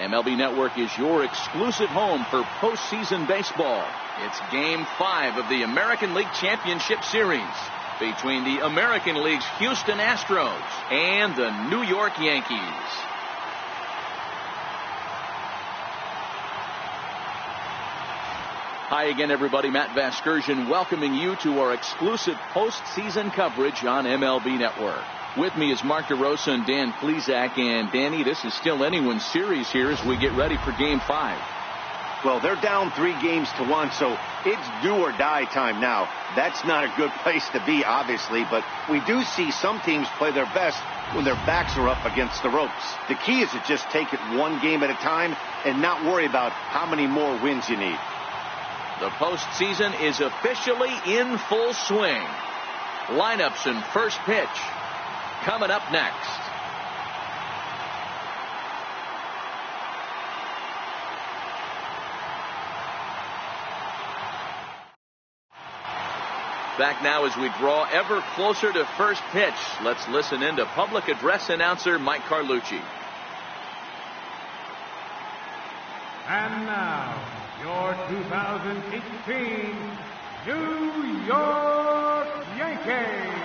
MLB Network is your exclusive home for postseason baseball. It's Game 5 of the American League Championship Series between the American League's Houston Astros and the New York Yankees. Hi again, everybody. Matt Vasgersian welcoming you to our exclusive postseason coverage on MLB Network. With me is Mark DeRosa and Dan Plesac. And Danny, this is still anyone's series here as we get ready for Game 5. Well, they're down 3-1, so it's do or die time now. That's not a good place to be, obviously, but we do see some teams play their best when their backs are up against the ropes. The key is to just take it one game at a time and not worry about how many more wins you need. The postseason is officially in full swing. Lineups and first pitch coming up next. Back now as we draw ever closer to first pitch. Let's listen in to public address announcer Mike Carlucci. And now, your 2018 New York Yankees.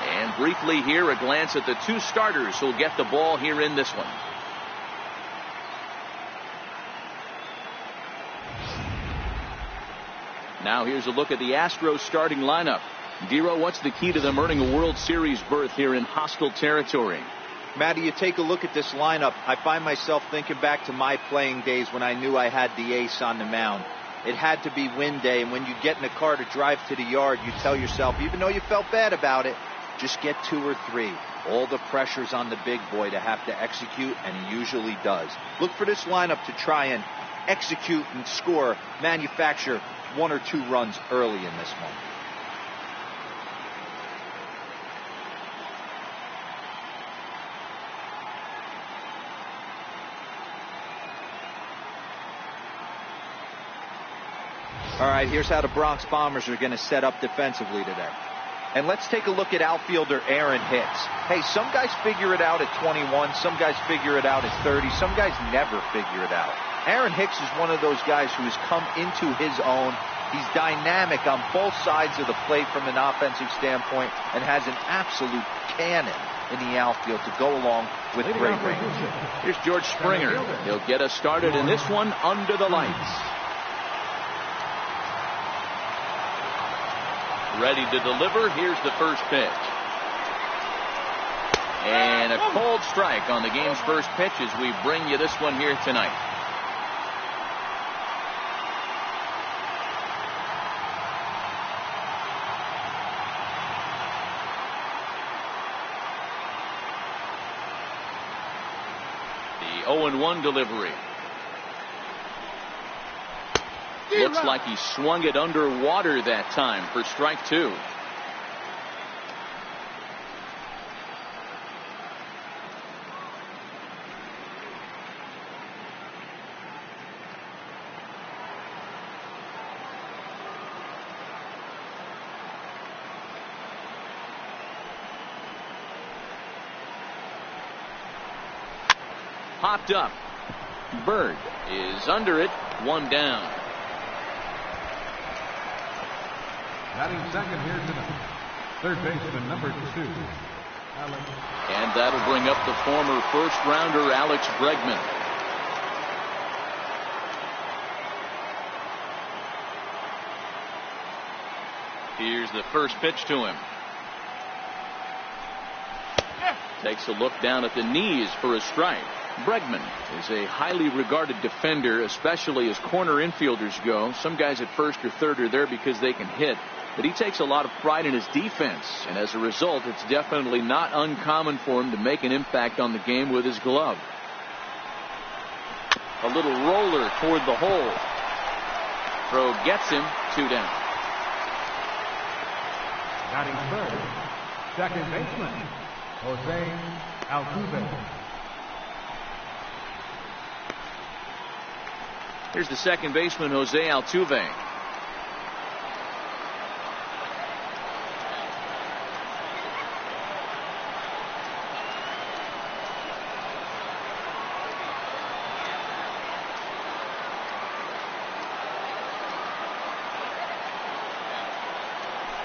And briefly here, a glance at the two starters who'll get the ball here in this one. Now here's a look at the Astros starting lineup. Dero, what's the key to them earning a World Series berth here in hostile territory? Matty, you take a look at this lineup. I find myself thinking back to my playing days when I knew I had the ace on the mound. It had to be win day, and when you get in a car to drive to the yard, you tell yourself, even though you felt bad about it, just get 2 or 3. All the pressure's on the big boy to have to execute, and he usually does. Look for this lineup to try and execute and score, manufacture 1 or 2 runs early in this one. All right, here's how the Bronx Bombers are going to set up defensively today. And let's take a look at outfielder Aaron Hicks. Hey, some guys figure it out at 21. Some guys figure it out at 30. Some guys never figure it out. Aaron Hicks is one of those guys who has come into his own. He's dynamic on both sides of the plate from an offensive standpoint and has an absolute cannon in the outfield to go along with great range. Here's George Springer. He'll get us started in this one under the lights. Ready to deliver. Here's the first pitch. And a cold strike on the game's first pitch as we bring you this one here tonight. The 0-1 delivery. Looks like he swung it underwater that time for strike 2. Popped up. Bird is under it. 1 down. Batting second here tonight, third baseman number 2, Alex. And that'll bring up the former first-rounder Alex Bregman. Here's the first pitch to him. Takes a look down at the knees for a strike. Bregman is a highly regarded defender, especially as corner infielders go. Some guys at first or third are there because they can hit, but he takes a lot of pride in his defense, and as a result, it's definitely not uncommon for him to make an impact on the game with his glove. A little roller toward the hole. Throw gets him. 2 down. Batting third, second baseman Jose Altuve. Here's the second baseman, Jose Altuve.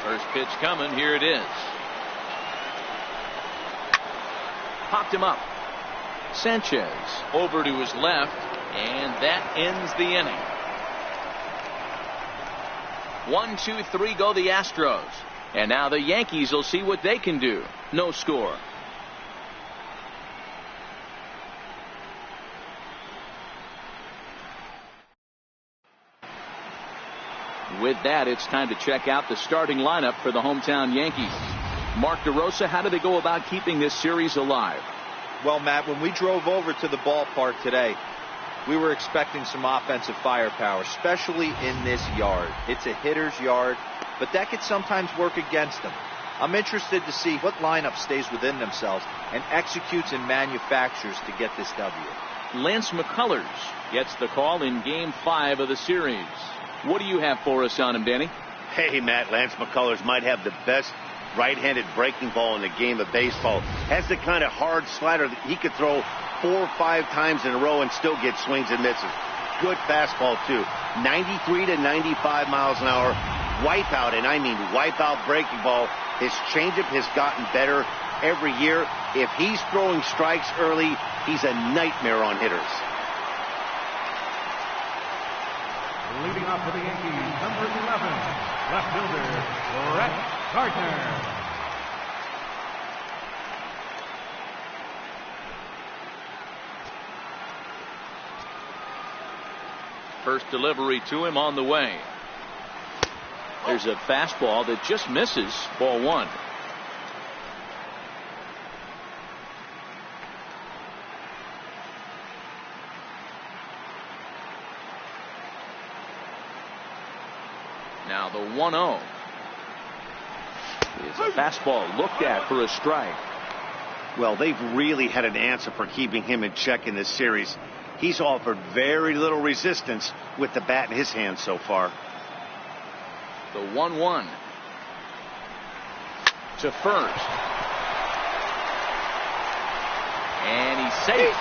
First pitch coming. Here it is. Popped him up. Sanchez over to his left, and that ends the inning. 1, 2, 3 go the Astros. And now the Yankees will see what they can do. No score. With that, it's time to check out the starting lineup for the hometown Yankees. Mark DeRosa, how do they go about keeping this series alive? Well, Matt, when we drove over to the ballpark today, we were expecting some offensive firepower, especially in this yard. It's a hitter's yard, but that could sometimes work against them. I'm interested to see what lineup stays within themselves and executes and manufactures to get this W. Lance McCullers gets the call in Game 5 of the series. What do you have for us on him, Danny? Hey, Matt, Lance McCullers might have the best right-handed breaking ball in the game of baseball. Has the kind of hard slider that he could throw 4 or 5 times in a row and still get swings and misses. Good fastball, too. 93 to 95 miles an hour. Wipeout, and I mean wipeout breaking ball. His changeup has gotten better every year. If he's throwing strikes early, he's a nightmare on hitters. Leading off for the Yankees, number 11, left fielder, Brett Gardner. First delivery to him on the way. There's a fastball that just misses. Ball 1. Now the 1-0 is a fastball looked at for a strike. Well, they've really had an answer for keeping him in check in this series. He's offered very little resistance with the bat in his hand so far. The 1-1 to first. And he's safe.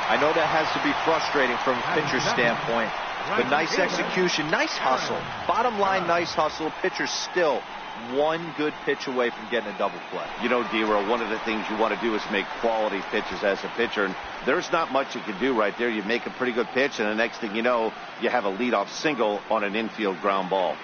I know that has to be frustrating from a pitcher's standpoint. But nice execution, nice hustle. Bottom line, nice hustle. Pitcher still one good pitch away from getting a double play. You know, D-Roll, one of the things you want to do is make quality pitches as a pitcher. And there's not much you can do right there. You make a pretty good pitch, and the next thing you know, you have a leadoff single on an infield ground ball.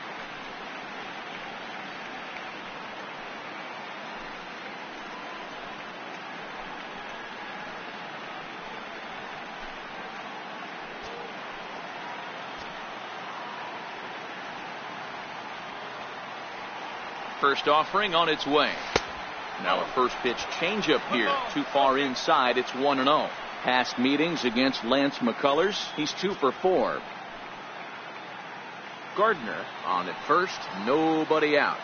First offering on its way. Now a first pitch changeup here. Too far inside. It's 1-0. Past meetings against Lance McCullers, he's 2 for 4. Gardner on at first. Nobody out.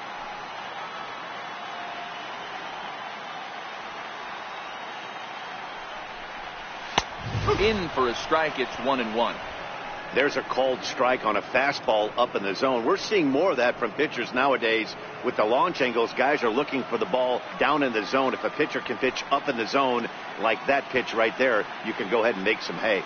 In for a strike. It's 1-1. There's a called strike on a fastball up in the zone. We're seeing more of that from pitchers nowadays. With the launch angles, guys are looking for the ball down in the zone. If a pitcher can pitch up in the zone like that pitch right there, you can go ahead and make some hay.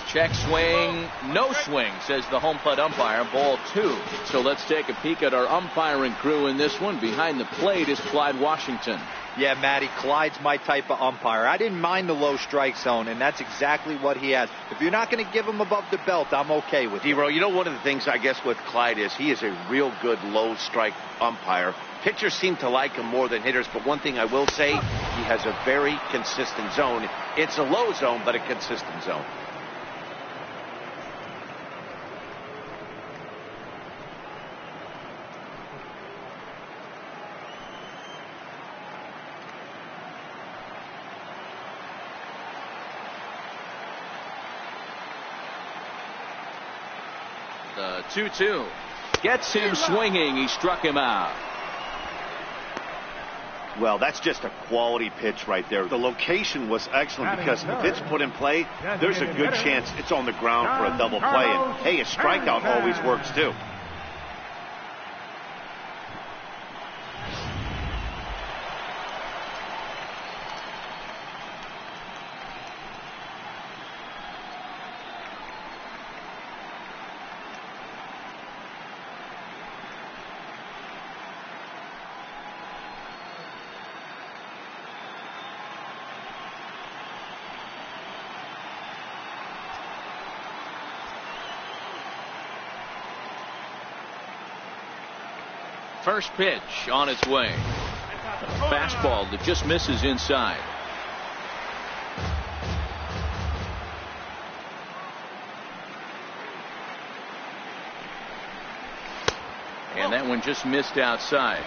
Check swing, no swing, says the home plate umpire. Ball 2. So let's take a peek at our umpiring crew in this one. Behind the plate is Clyde Washington. Yeah, Matty, Clyde's my type of umpire. I didn't mind the low strike zone, and that's exactly what he has. If you're not going to give him above the belt, I'm okay with it. D-Row, you know, one of the things I guess with Clyde is he is a real good low strike umpire. Pitchers seem to like him more than hitters, but one thing I will say, he has a very consistent zone. It's a low zone, but a consistent zone. The 2-2 gets him swinging. He struck him out. Well, that's just a quality pitch right there. The location was excellent because if it's put in play, there's a good chance it's on the ground for a double play. And hey, a strikeout always works too. First pitch on its way. A fastball that just misses inside. And that one just missed outside.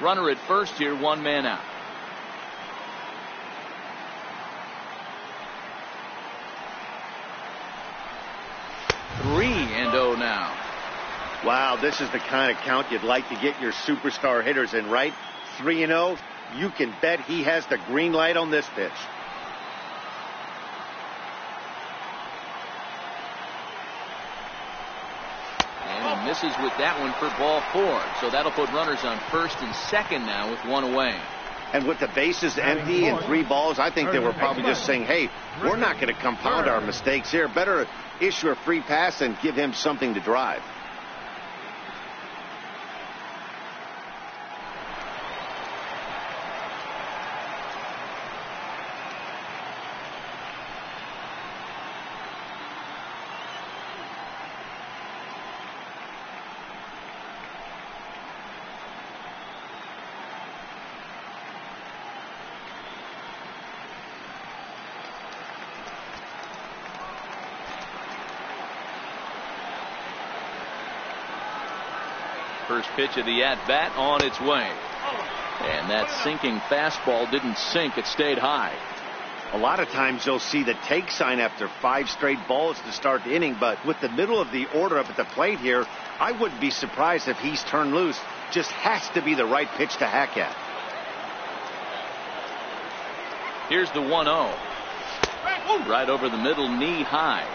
Runner at first here, one man out. Three and 0 now. Wow, this is the kind of count you'd like to get your superstar hitters in, right? 3-0. You can bet he has the green light on this pitch. And he misses with that one for ball 4. So that'll put runners on first and second now with one away. And with the bases empty and 3 balls, I think they were probably just saying, hey, we're not going to compound our mistakes here. Better issue a free pass and give him something to drive. First pitch of the at-bat on its way. And that sinking fastball didn't sink. It stayed high. A lot of times you'll see the take sign after 5 straight balls to start the inning. But with the middle of the order up at the plate here, I wouldn't be surprised if he's turned loose. Just has to be the right pitch to hack at. Here's the 1-0. Right over the middle, knee high.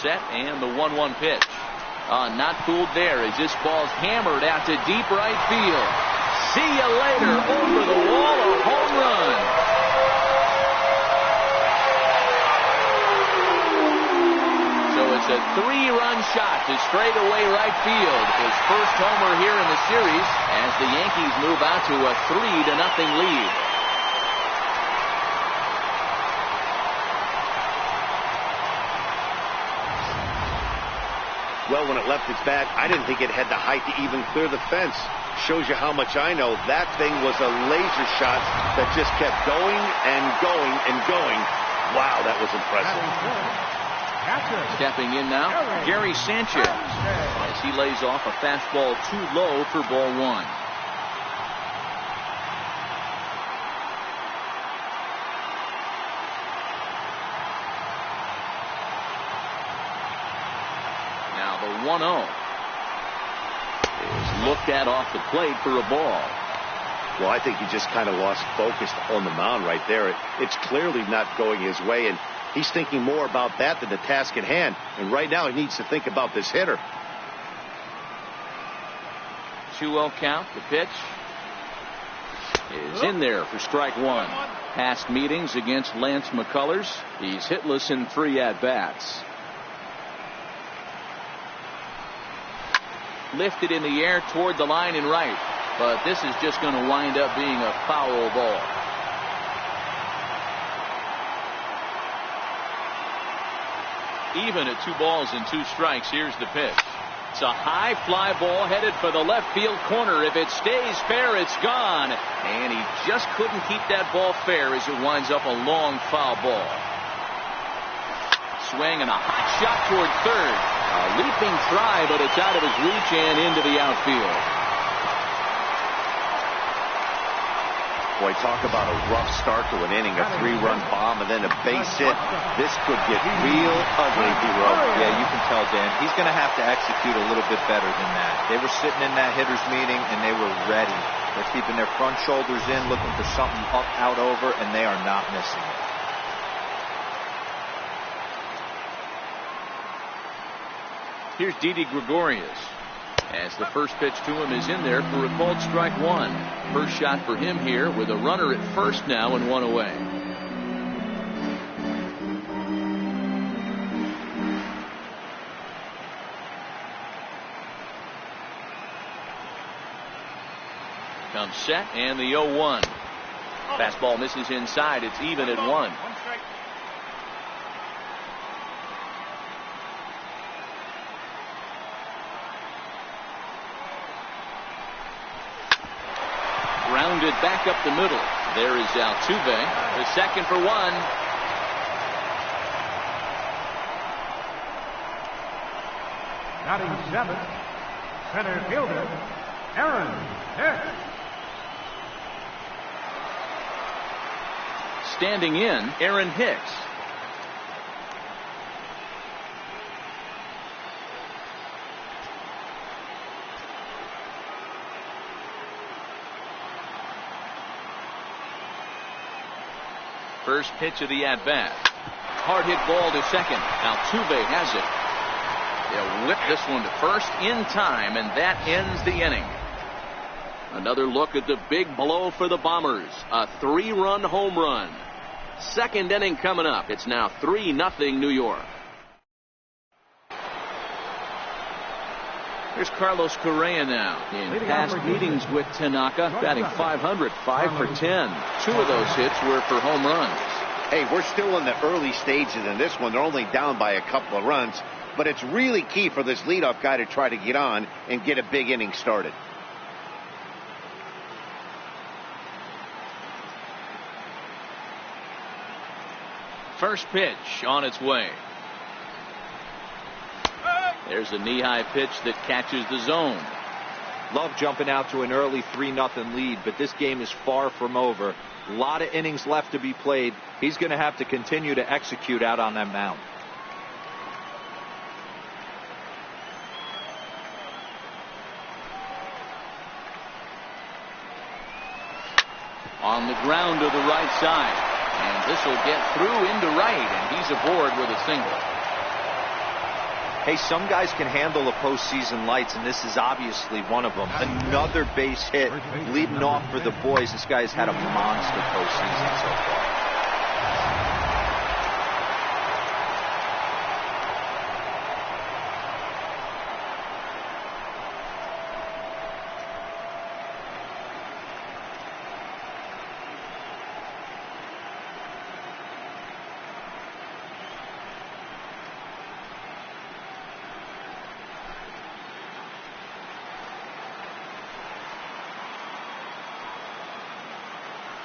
Set and the 1-1 pitch. Not fooled there as this ball's hammered out to deep right field. See you later. Over the wall, a home run. So it's a 3-run shot to straightaway right field. His first homer here in the series as the Yankees move out to a 3-0 lead. Well, when it left its bat, I didn't think it had the height to even clear the fence. Shows you how much I know. That thing was a laser shot that just kept going and going and going. Wow, that was impressive. Stepping in now, Gary Sanchez, as he lays off a fastball too low for ball 1. Now the 1-0 is looked at off the plate for a ball. Well, I think he just kind of lost focus on the mound right there. It's clearly not going his way, and he's thinking more about that than the task at hand. And right now he needs to think about this hitter. 2-0 count. The pitch is in there for strike 1. Past meetings against Lance McCullers, he's hitless in 3 at-bats. Lifted in the air toward the line and right, but this is just going to wind up being a foul ball. Even at 2 balls and 2 strikes. Here's the pitch. It's a high fly ball headed for the left field corner. If it stays fair, it's gone. And he just couldn't keep that ball fair as it winds up a long foul ball. Swing and a hot shot toward third. A leaping try, but it's out of his reach and into the outfield. Boy, talk about a rough start to an inning, a 3-run bomb, and then a base hit. This could get real ugly, D-Row. Yeah, you can tell, Dan. He's going to have to execute a little bit better than that. They were sitting in that hitters meeting, and they were ready. They're keeping their front shoulders in, looking for something up, out, over, and they are not missing it. Here's Didi Gregorius, as the first pitch to him is in there for a called strike 1. First shot for him here with a runner at first now and 1 away. Comes set and the 0-1. Fastball misses inside. It's even at 1. Grounded back up the middle. There is Altuve, the second for 1. Batting 7, center fielder, Aaron Hicks. Standing in, Aaron Hicks. First pitch of the at-bat. Hard hit ball to second. Altuve has it. They'll whip this one to first in time, and that ends the inning. Another look at the big blow for the Bombers. A 3-run home run. Second inning coming up. It's now 3-0 New York. Here's Carlos Correa now. In past meetings with Tanaka, batting .500, 5 for 10. 2 of those hits were for home runs. Hey, we're still in the early stages in this one. They're only down by a couple of runs, but it's really key for this leadoff guy to try to get on and get a big inning started. First pitch on its way. There's a knee-high pitch that catches the zone. Love jumping out to an early 3-0 lead, but this game is far from over. A lot of innings left to be played. He's going to have to continue to execute out on that mound. On the ground to the right side. And this will get through into right, and he's aboard with a single. Hey, some guys can handle the postseason lights, and this is obviously one of them. Another base hit leading off for the boys. This guy's had a monster postseason so far.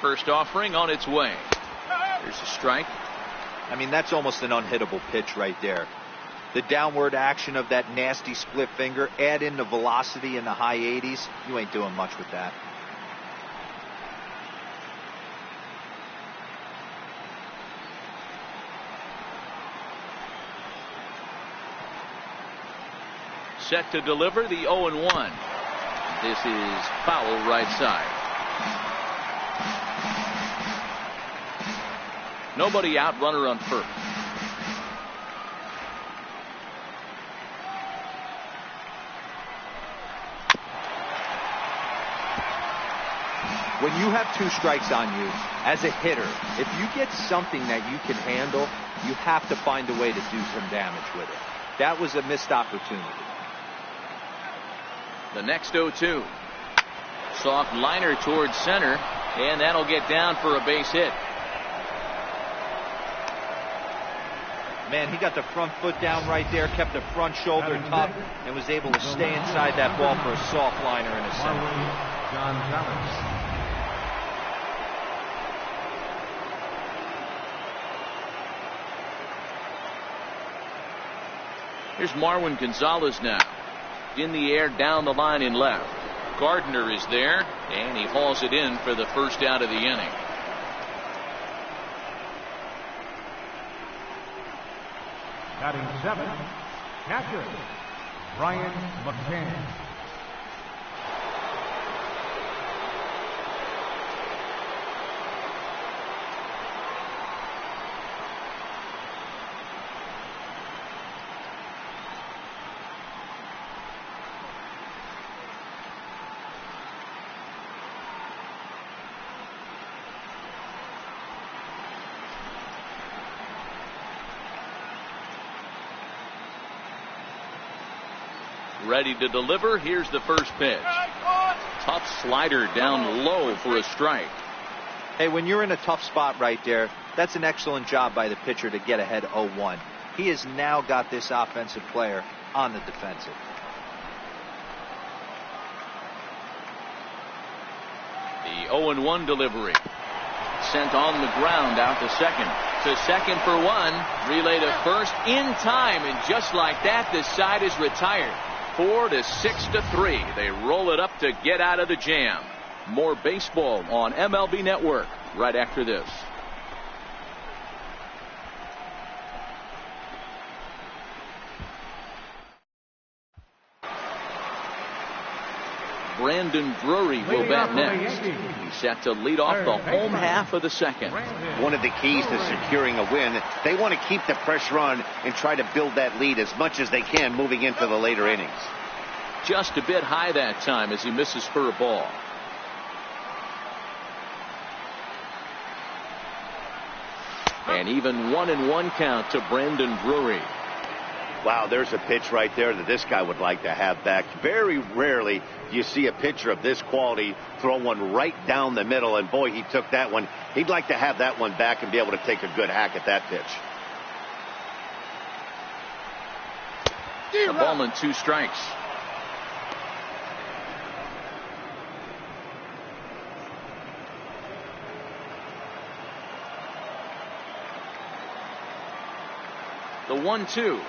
First offering on its way. There's a strike. I mean, that's almost an unhittable pitch right there. The downward action of that nasty split finger, add in the velocity in the high 80s, you ain't doing much with that. Set to deliver the 0-1. This is foul right side. Nobody out, runner on first. When you have 2 strikes on you, as a hitter, if you get something that you can handle, you have to find a way to do some damage with it. That was a missed opportunity. The next 0-2. Soft liner towards center, and that'll get down for a base hit. Man, he got the front foot down right there, kept the front shoulder tough, and was able to stay inside that ball for a soft liner in the center. Here's Marwin Gonzalez now. In the air, down the line in left. Gardner is there, and he hauls it in for the first out of the inning. Batting 7, catcher, Brian McCann. Ready to deliver. Here's the first pitch. Tough slider down low for a strike. Hey, when you're in a tough spot right there, that's an excellent job by the pitcher to get ahead 0-1. He has now got this offensive player on the defensive. The 0-1 delivery. Sent on the ground out to second. To second for one. Relay to first in time. And just like that, this side is retired. 4-6-3. They roll it up to get out of the jam. More baseball on MLB Network right after this. Brandon Drury will bat next. He's set to lead off the home half of the second. One of the keys to securing a win, they want to keep the pressure on and try to build that lead as much as they can moving into the later innings. Just a bit high that time as he misses for a ball. And even 1-1 count to Brandon Drury. Wow, there's a pitch right there that this guy would like to have back. Very rarely do you see a pitcher of this quality throw one right down the middle, and boy, he took that one. He'd like to have that one back and be able to take a good hack at that pitch. A ball and 2 strikes. The 1-2.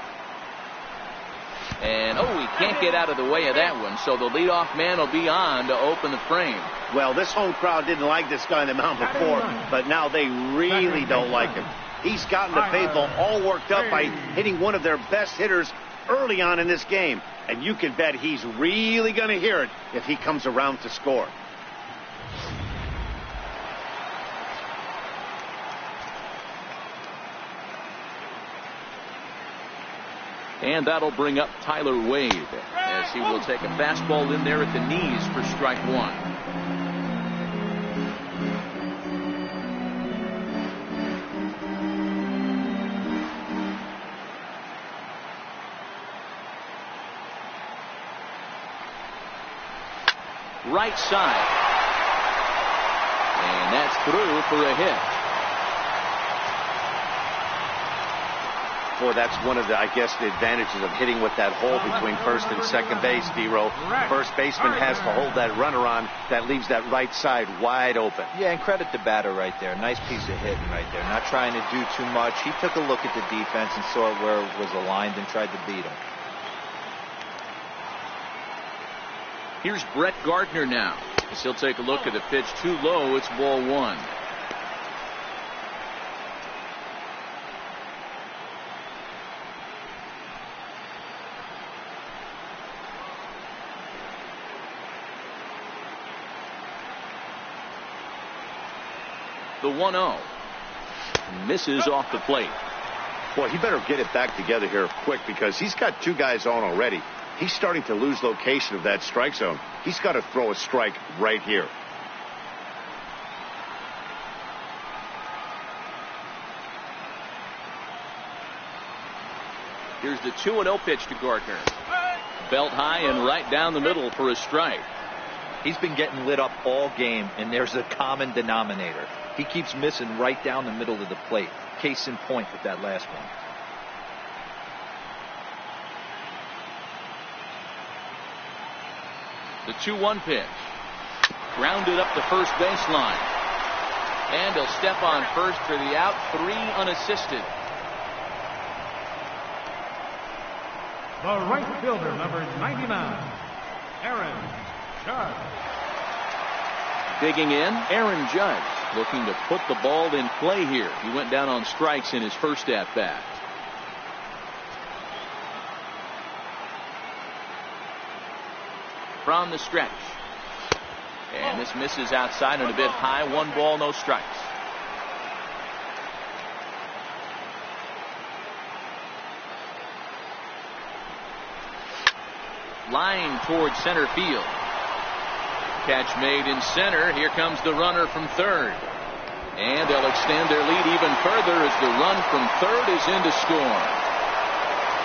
And, he can't get out of the way of that one, so the leadoff man will be on to open the frame. Well, this home crowd didn't like this guy on the mound before, but now they really don't like him. He's gotten the faithful all worked up by hitting one of their best hitters early on in this game. And you can bet he's really going to hear it if he comes around to score. And that'll bring up Tyler Wade as he will take a fastball in there at the knees for strike 1. Right side. And that's through for a hit. Boy, that's one of the, I guess, the advantages of hitting with that hole between first and second base, D-Row. First baseman has to hold that runner on. That leaves that right side wide open. Yeah, and credit the batter right there. Nice piece of hitting right there. Not trying to do too much. He took a look at the defense and saw where it was aligned and tried to beat him. Here's Brett Gardner now. As he'll take a look at the pitch too low. It's ball 1. The 1-0 misses off the plate. Boy, he better get it back together here quick because he's got 2 guys on already. He's starting to lose location of that strike zone. He's got to throw a strike right here. Here's the 2-0 pitch to Gardner. Belt high and right down the middle for a strike. He's been getting lit up all game, and there's a common denominator. He keeps missing right down the middle of the plate. Case in point with that last one. The 2-1 pitch. Grounded up the first baseline. And he'll step on first for the out. 3 unassisted. The right fielder, number 99, Aaron Judge. Digging in, Aaron Judge, looking to put the ball in play here. He went down on strikes in his first at-bat. From the stretch. And this misses outside and a bit high. 1 ball, no strikes. Line towards center field. Catch made in center. Here comes the runner from third. And they'll extend their lead even further as the run from third is in to score.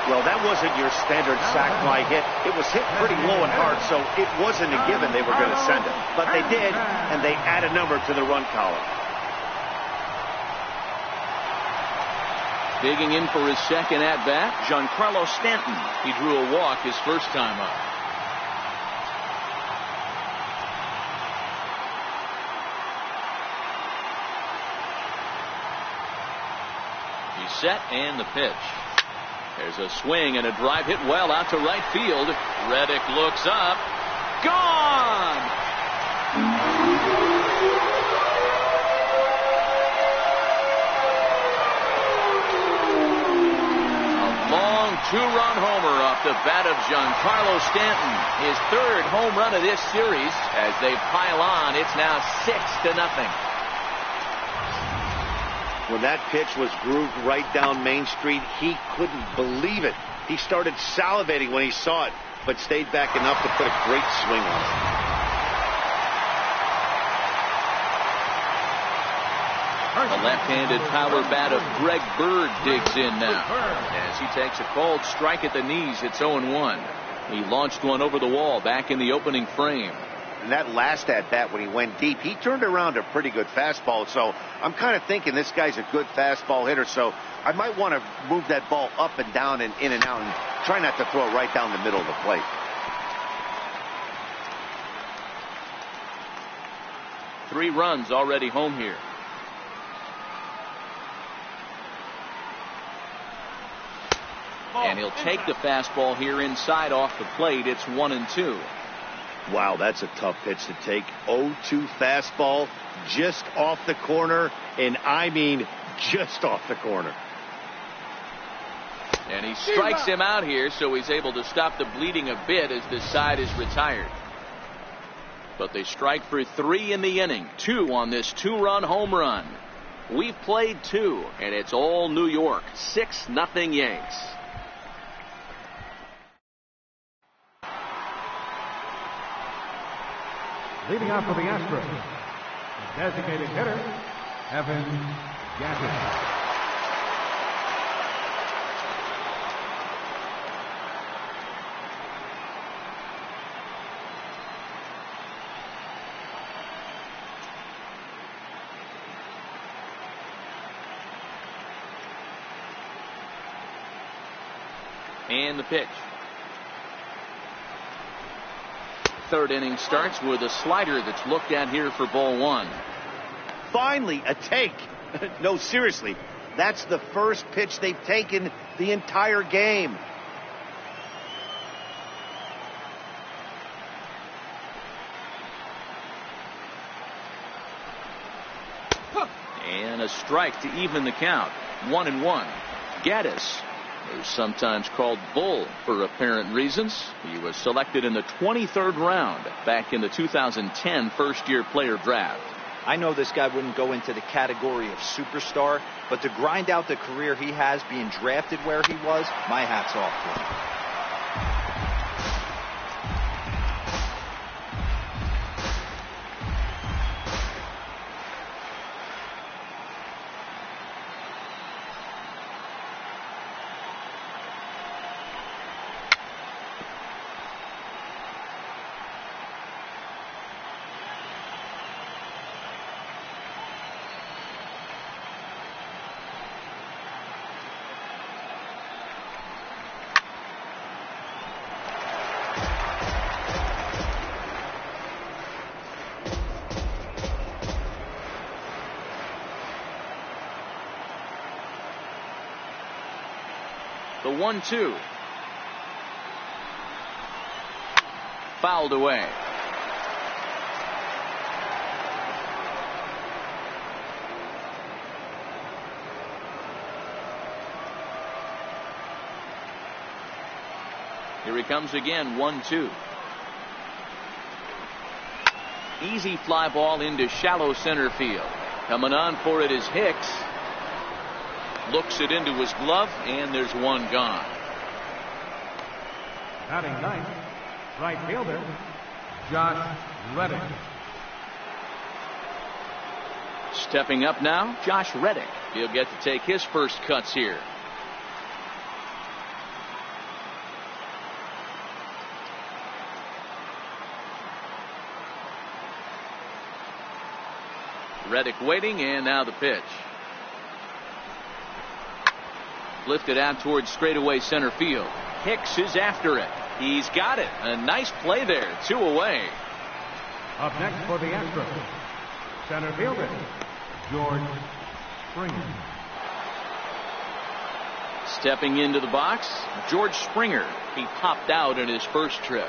Well, that wasn't your standard sac fly hit. It was hit pretty low and hard, so it wasn't a given they were going to send it. But they did, and they add a number to the run column. Digging in for his second at-bat, Giancarlo Stanton. He drew a walk his first time up. He's set, and the pitch. There's a swing and a drive hit well out to right field. Reddick looks up. Gone! A long two-run homer off the bat of Giancarlo Stanton. His third home run of this series. As they pile on, it's now 6-0. When that pitch was grooved right down Main Street, he couldn't believe it. He started salivating when he saw it, but stayed back enough to put a great swing on it. The left-handed power bat of Greg Bird digs in now. As he takes a called strike at the knees, it's 0-1. He launched one over the wall back in the opening frame. And that last at-bat when he went deep, he turned around a pretty good fastball. So I'm kind of thinking this guy's a good fastball hitter. So I might want to move that ball up and down and in and out and try not to throw it right down the middle of the plate. Three runs already home here. And he'll take the fastball here inside off the plate. It's 1-2. Wow, that's a tough pitch to take. 0-2 fastball just off the corner, and I mean just off the corner. And he strikes him out here, so he's able to stop the bleeding a bit as this side is retired. But they strike for 3 in the inning. 2 on this 2-run home run. We've played 2, and it's all New York. 6-0 Yanks. Leading off for the Astros, the designated hitter, vs.Yankees. And the pitch. Third inning starts with a slider that's looked at here for ball 1. Finally, a take. No, seriously. That's the first pitch they've taken the entire game. And a strike to even the count. 1-1. Gaddis, who's sometimes called Bull for apparent reasons. He was selected in the 23rd round back in the 2010 first-year player draft. I know this guy wouldn't go into the category of superstar, but to grind out the career he has being drafted where he was, my hat's off to him. The 1-2. Fouled away. Here he comes again, 1-2. Easy fly ball into shallow center field. Coming on for it is Hicks. Looks it into his glove, and there's one gone. Batting ninth, right fielder, Josh Reddick. Stepping up now, Josh Reddick. He'll get to take his first cuts here. Reddick waiting, and now the pitch. Lifted out towards straightaway center field. Hicks is after it. He's got it. A nice play there. 2 away. Up next for the Astros, center fielder, George Springer. Stepping into the box, George Springer. He popped out in his first trip.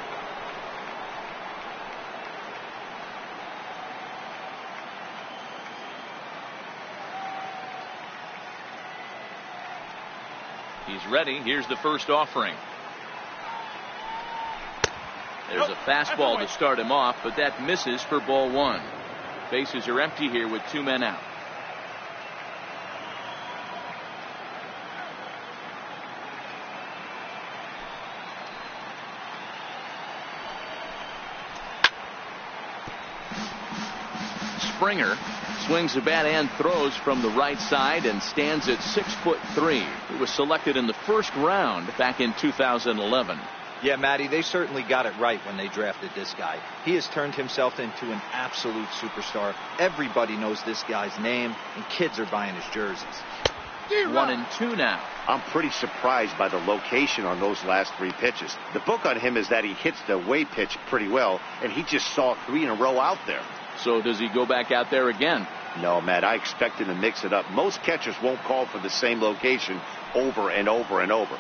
He's ready. Here's the first offering. There's a fastball to start him off, but that misses for ball 1. Bases are empty here with 2 men out. Springer swings the bat and throws from the right side and stands at 6'3". He was selected in the first round back in 2011. Yeah, Matty, they certainly got it right when they drafted this guy. He has turned himself into an absolute superstar. Everybody knows this guy's name, and kids are buying his jerseys. 1-2 now. I'm pretty surprised by the location on those last 3 pitches. The book on him is that he hits the away pitch pretty well, and he just saw 3 in a row out there. So does he go back out there again? No, Matt, I expect him to mix it up. Most catchers won't call for the same location over and over and over.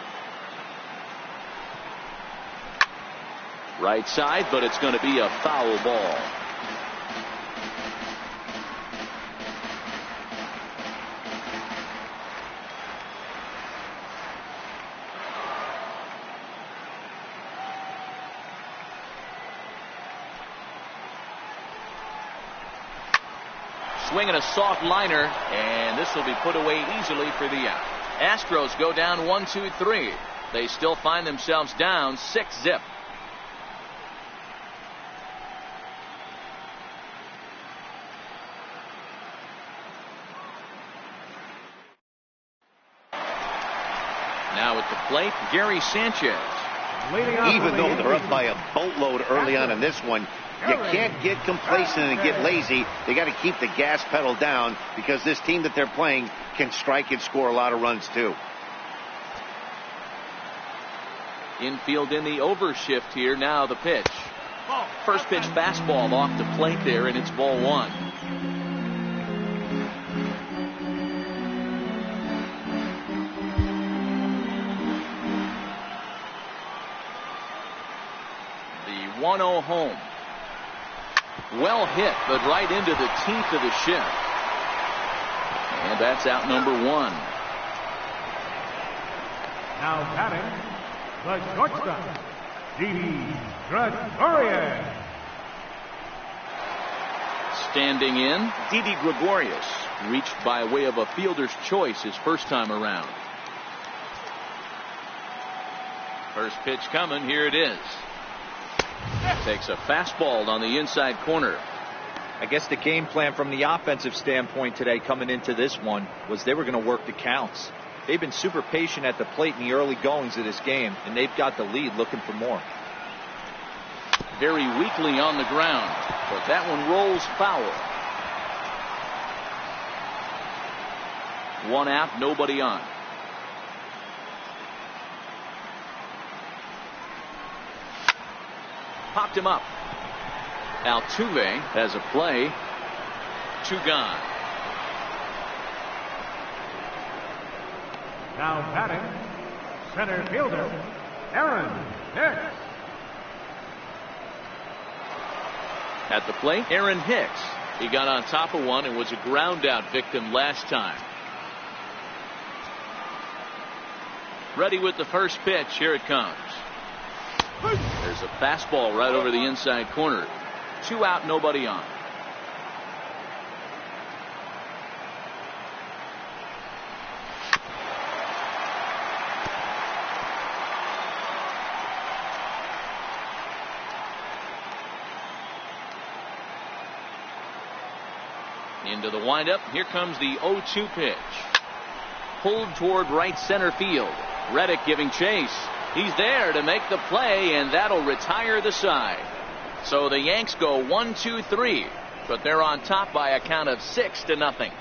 Right side, but it's going to be a foul ball. Swinging a soft liner, and this will be put away easily for the out. Astros go down 1-2-3. They still find themselves down 6-0. Now at the plate, Gary Sanchez. Even though they're up by a boatload early on in this one, you can't get complacent and get lazy. They got to keep the gas pedal down because this team that they're playing can strike and score a lot of runs too. Infield in the overshift here. Now the pitch. First pitch fastball off the plate there, and it's ball 1. The 1-0 home. Well hit, but right into the teeth of the shift. And that's out number 1. Now batting, the shortstop, Didi Gregorius. Standing in, Didi Gregorius, reached by way of a fielder's choice his first time around. First pitch coming, here it is. Takes a fastball on the inside corner. I guess the game plan from the offensive standpoint today coming into this one was they were going to work the counts. They've been super patient at the plate in the early goings of this game, and they've got the lead looking for more. Very weakly on the ground, but that one rolls foul. 1 out, nobody on. Popped him up. Altuve has a play. 2 gone. Now batting, center fielder, Aaron Hicks. At the plate, Aaron Hicks. He got on top of one and was a ground out victim last time. Ready with the first pitch. Here it comes. There's a fastball right over the inside corner. 2 out, nobody on. Into the windup. Here comes the 0-2 pitch. Pulled toward right center field. Reddick giving chase. He's there to make the play, and that'll retire the side. So the Yanks go 1-2-3. but they're on top by a count of 6-0.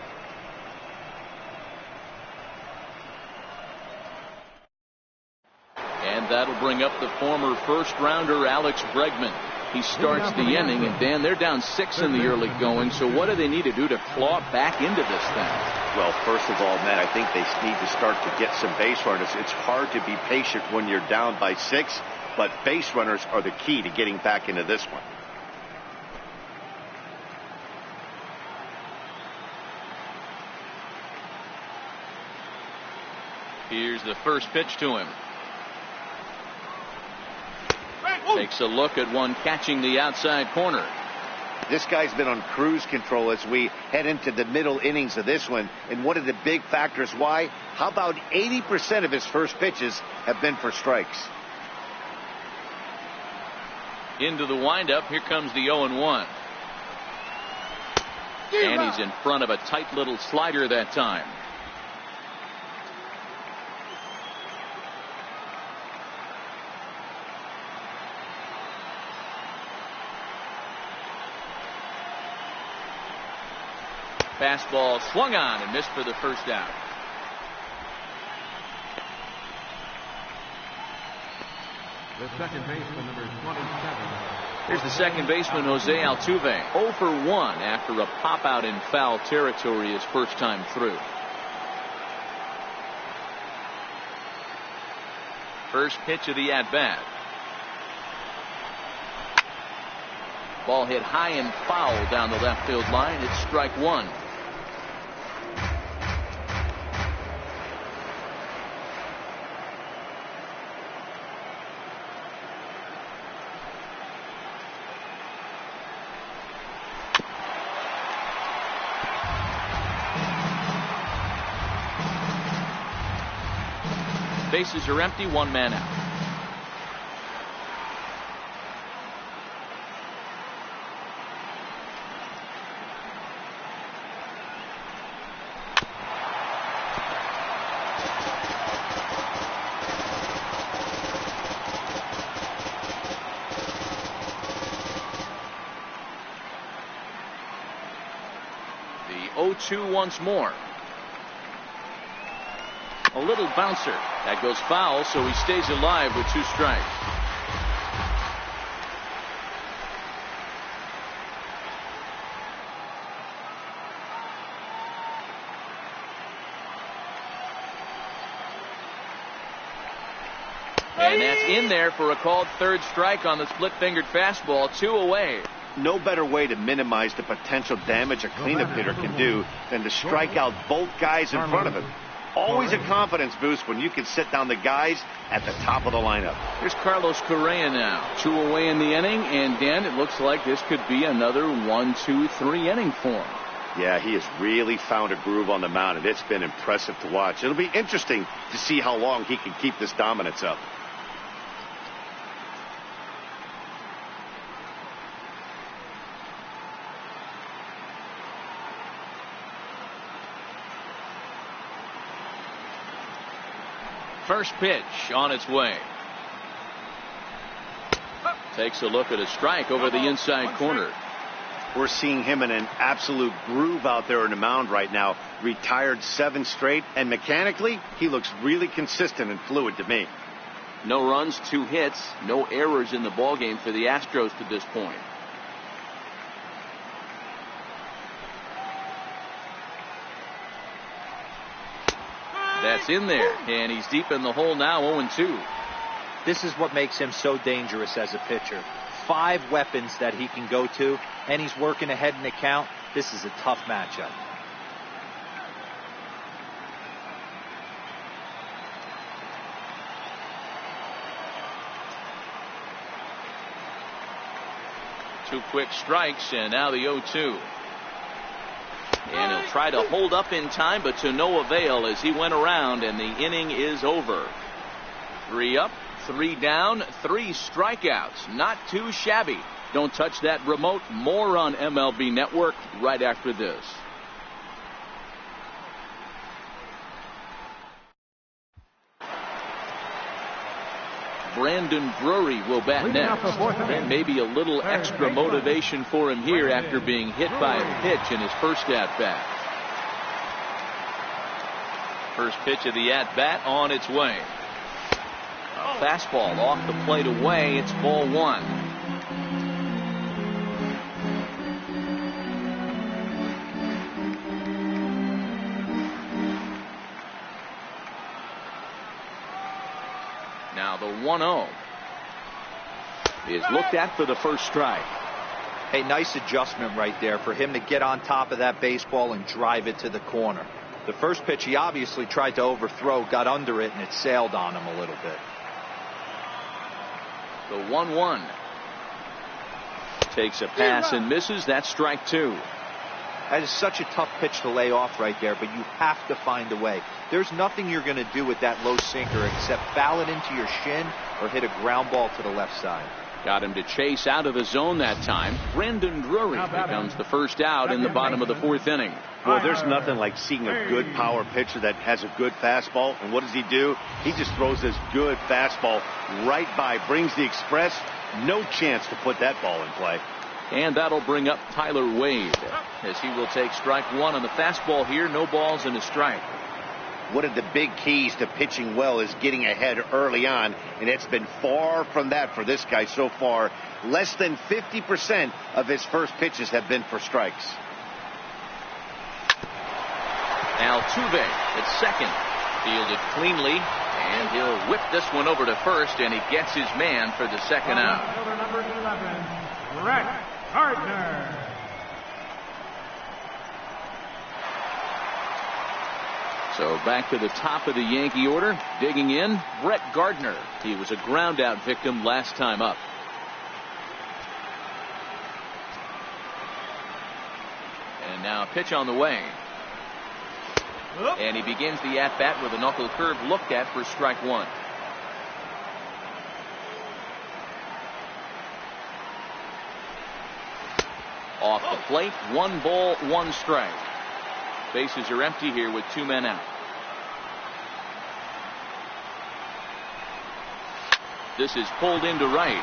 And that'll bring up the former first-rounder Alex Bregman. He starts the inning, and Dan, they're down 6 in the early going, so what do they need to do to claw back into this thing? Well, first of all, Matt, I think they need to start to get some base runners. It's hard to be patient when you're down by 6, but base runners are the key to getting back into this one. Here's the first pitch to him. Takes a look at one catching the outside corner. This guy's been on cruise control as we head into the middle innings of this one. And one of the big factors why, how about 80% of his first pitches have been for strikes? Into the windup. Here comes the 0-1. And he's in front of a tight little slider that time. Fastball swung on and missed for the first out. The second baseman, number 27. Here's the second baseman, Jose Altuve. 0 for 1 after a pop out in foul territory his first time through. First pitch of the at-bat. Ball hit high and foul down the left field line. It's strike one. Bases are empty, one man out. The 0-2 once more. A little bouncer. That goes foul, so he stays alive with 2 strikes. And that's in there for a called third strike on the split-fingered fastball. 2 away. No better way to minimize the potential damage a cleanup hitter can do than to strike out both guys in front of him. Always a confidence boost when you can sit down the guys at the top of the lineup. Here's Carlos Correa now. 2 away in the inning, and Dan, it looks like this could be another 1, 2, 3 inning for him. Yeah, he has really found a groove on the mound, and it's been impressive to watch. It'll be interesting to see how long he can keep this dominance up. First pitch on its way. Takes a look at a strike over the inside corner. We're seeing him in an absolute groove out there on the mound right now. Retired 7 straight, and mechanically, he looks really consistent and fluid to me. No runs, 2 hits, no errors in the ballgame for the Astros to this point. That's in there, and he's deep in the hole now, 0-2. This is what makes him so dangerous as a pitcher. 5 weapons that he can go to, and he's working ahead in the count. This is a tough matchup. Two quick strikes, and now the 0-2. And he'll try to hold up in time, but to no avail as he went around, and the inning is over. 3 up, 3 down, 3 strikeouts. Not too shabby. Don't touch that remote. More on MLB Network right after this. Brandon Drury will bat next. And maybe a little extra motivation for him here after being hit by a pitch in his first at-bat. First pitch of the at-bat on its way. A fastball off the plate away. It's ball one. Now the 1-0 is looked at for the first strike. Hey, nice adjustment right there for him to get on top of that baseball and drive it to the corner. The first pitch he obviously tried to overthrow, got under it, and it sailed on him a little bit. The 1-1 takes a pass and misses. That's strike two. That is such a tough pitch to lay off right there, but you have to find a way. There's nothing you're going to do with that low sinker except foul it into your shin or hit a ground ball to the left side. Got him to chase out of the zone that time. Brandon Drury becomes the first out in the bottom of the fourth inning. Well, there's nothing like seeing a good power pitcher that has a good fastball. And what does he do? He just throws this good fastball right by, brings the express. No chance to put that ball in play. And that'll bring up Tyler Wade as he will take strike one on the fastball here. No balls and a strike. One of the big keys to pitching well is getting ahead early on, and it's been far from that for this guy so far. Less than 50% of his first pitches have been for strikes. Altuve at second, fielded cleanly, and he'll whip this one over to first, and he gets his man for the second out. Number 11, Brett Gardner. So back to the top of the Yankee order, digging in, Brett Gardner. He was a ground out victim last time up. And now a pitch on the way. And he begins the at-bat with a knuckle curve looked at for strike one. Off the plate, 1 ball, 1 strike. Bases are empty here with 2 men out. This is pulled into right.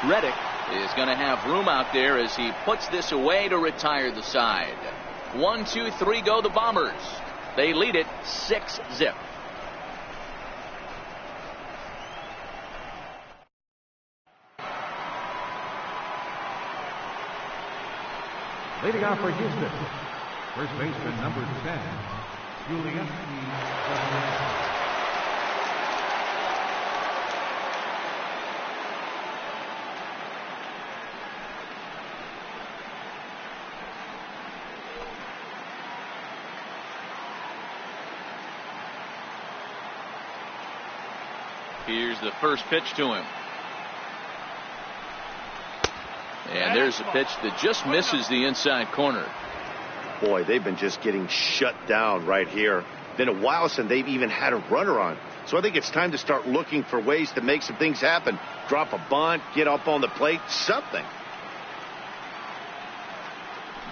Reddick is going to have room out there as he puts this away to retire the side. 1, 2, 3 go the Bombers. They lead it 6-0. Leading off for Houston, first baseman number 10, Julian. Here's the first pitch to him. And there's a pitch that just misses the inside corner. Boy, they've been just getting shut down right here. Been a while since they've even had a runner on. So I think it's time to start looking for ways to make some things happen. Drop a bunt, get up on the plate, something.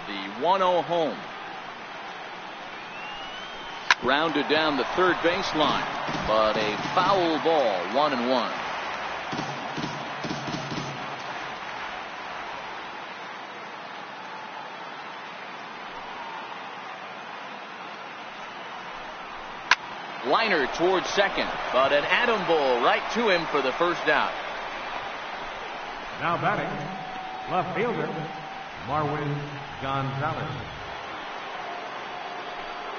The 1-0 home. Grounded down the third baseline, but a foul ball, 1-1. Liner towards second, but an atom ball right to him for the first out. Now batting, left fielder, Marwin Gonzalez.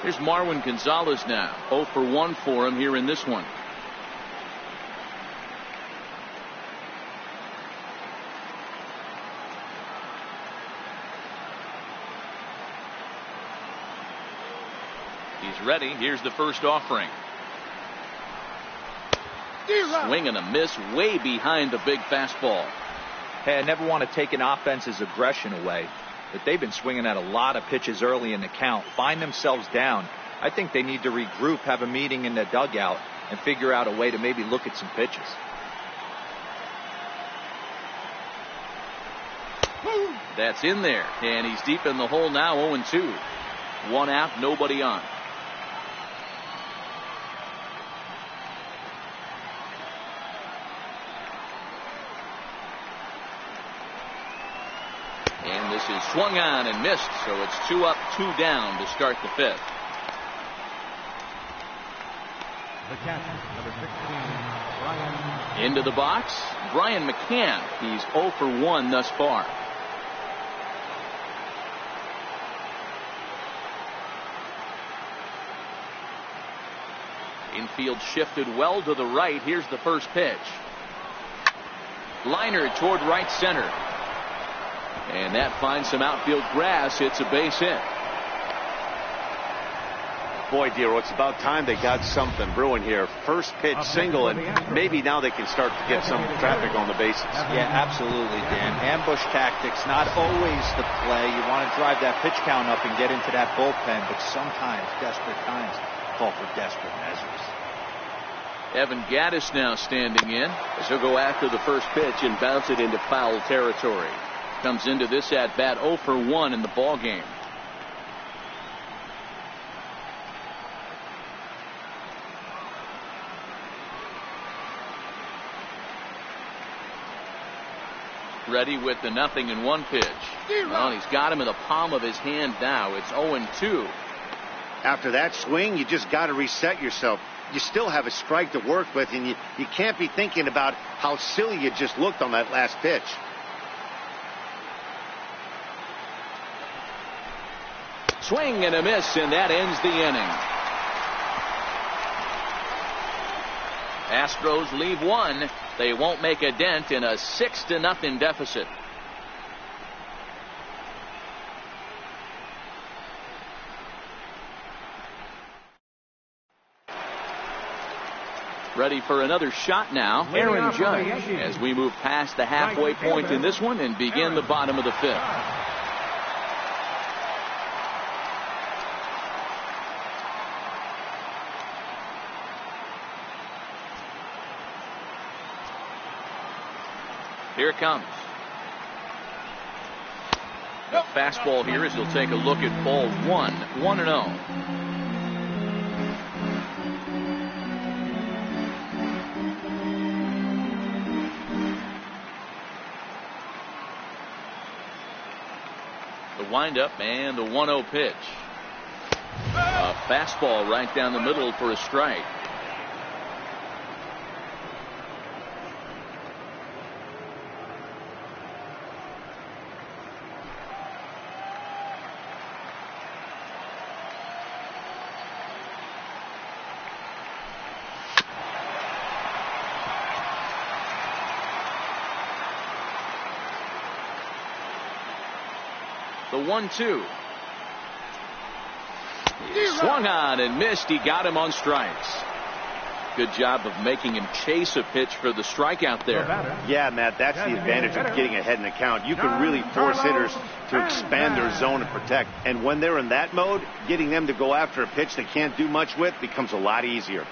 Here's Marwin Gonzalez now. 0 for 1 for him here in this one. He's ready. Here's the first offering. Swing and a miss way behind the big fastball. Hey, I never want to take an offense's aggression away, but they've been swinging at a lot of pitches early in the count. Find themselves down. I think they need to regroup, have a meeting in the dugout, and figure out a way to maybe look at some pitches. That's in there, and he's deep in the hole now, 0-2. 1 out, nobody on. This is swung on and missed, so it's 2 up, 2 down to start the 5th. The catcher, number 16, Brian. Into the box, Brian McCann. He's 0 for 1 thus far. Infield shifted well to the right. Here's the first pitch. Liner toward right center. And that finds some outfield grass. It's a base hit. Boy, Dero, it's about time they got something brewing here. First pitch single, and maybe now they can start to get some traffic on the bases. Yeah, absolutely, Dan. Ambush tactics, not always the play. You want to drive that pitch count up and get into that bullpen, but sometimes, desperate times, call for desperate measures. Evan Gaddis now standing in as he'll go after the first pitch and bounce it into foul territory. Comes into this at bat 0 for 1 in the ball game. Ready with the 0-1 pitch. Well, he's got him in the palm of his hand now. It's 0-2. After that swing, you just got to reset yourself. You still have a strike to work with, and you can't be thinking about how silly you just looked on that last pitch. Swing and a miss, and that ends the inning. Astros leave 1. They won't make a dent in a 6-0 deficit. Ready for another shot now, Aaron Judge, as we move past the halfway point in this one and begin the bottom of the 5th. Here it comes. A fastball here as he'll take a look at ball 1, 1-0. The windup and the 1-0 pitch. A fastball right down the middle for a strike. The 1-2. He swung on and missed. He got him on strikes. Good job of making him chase a pitch for the strikeout there. Yeah, Matt, that's the advantage of getting ahead in the count. You can really force hitters to expand their zone and protect. And when they're in that mode, getting them to go after a pitch they can't do much with becomes a lot easier.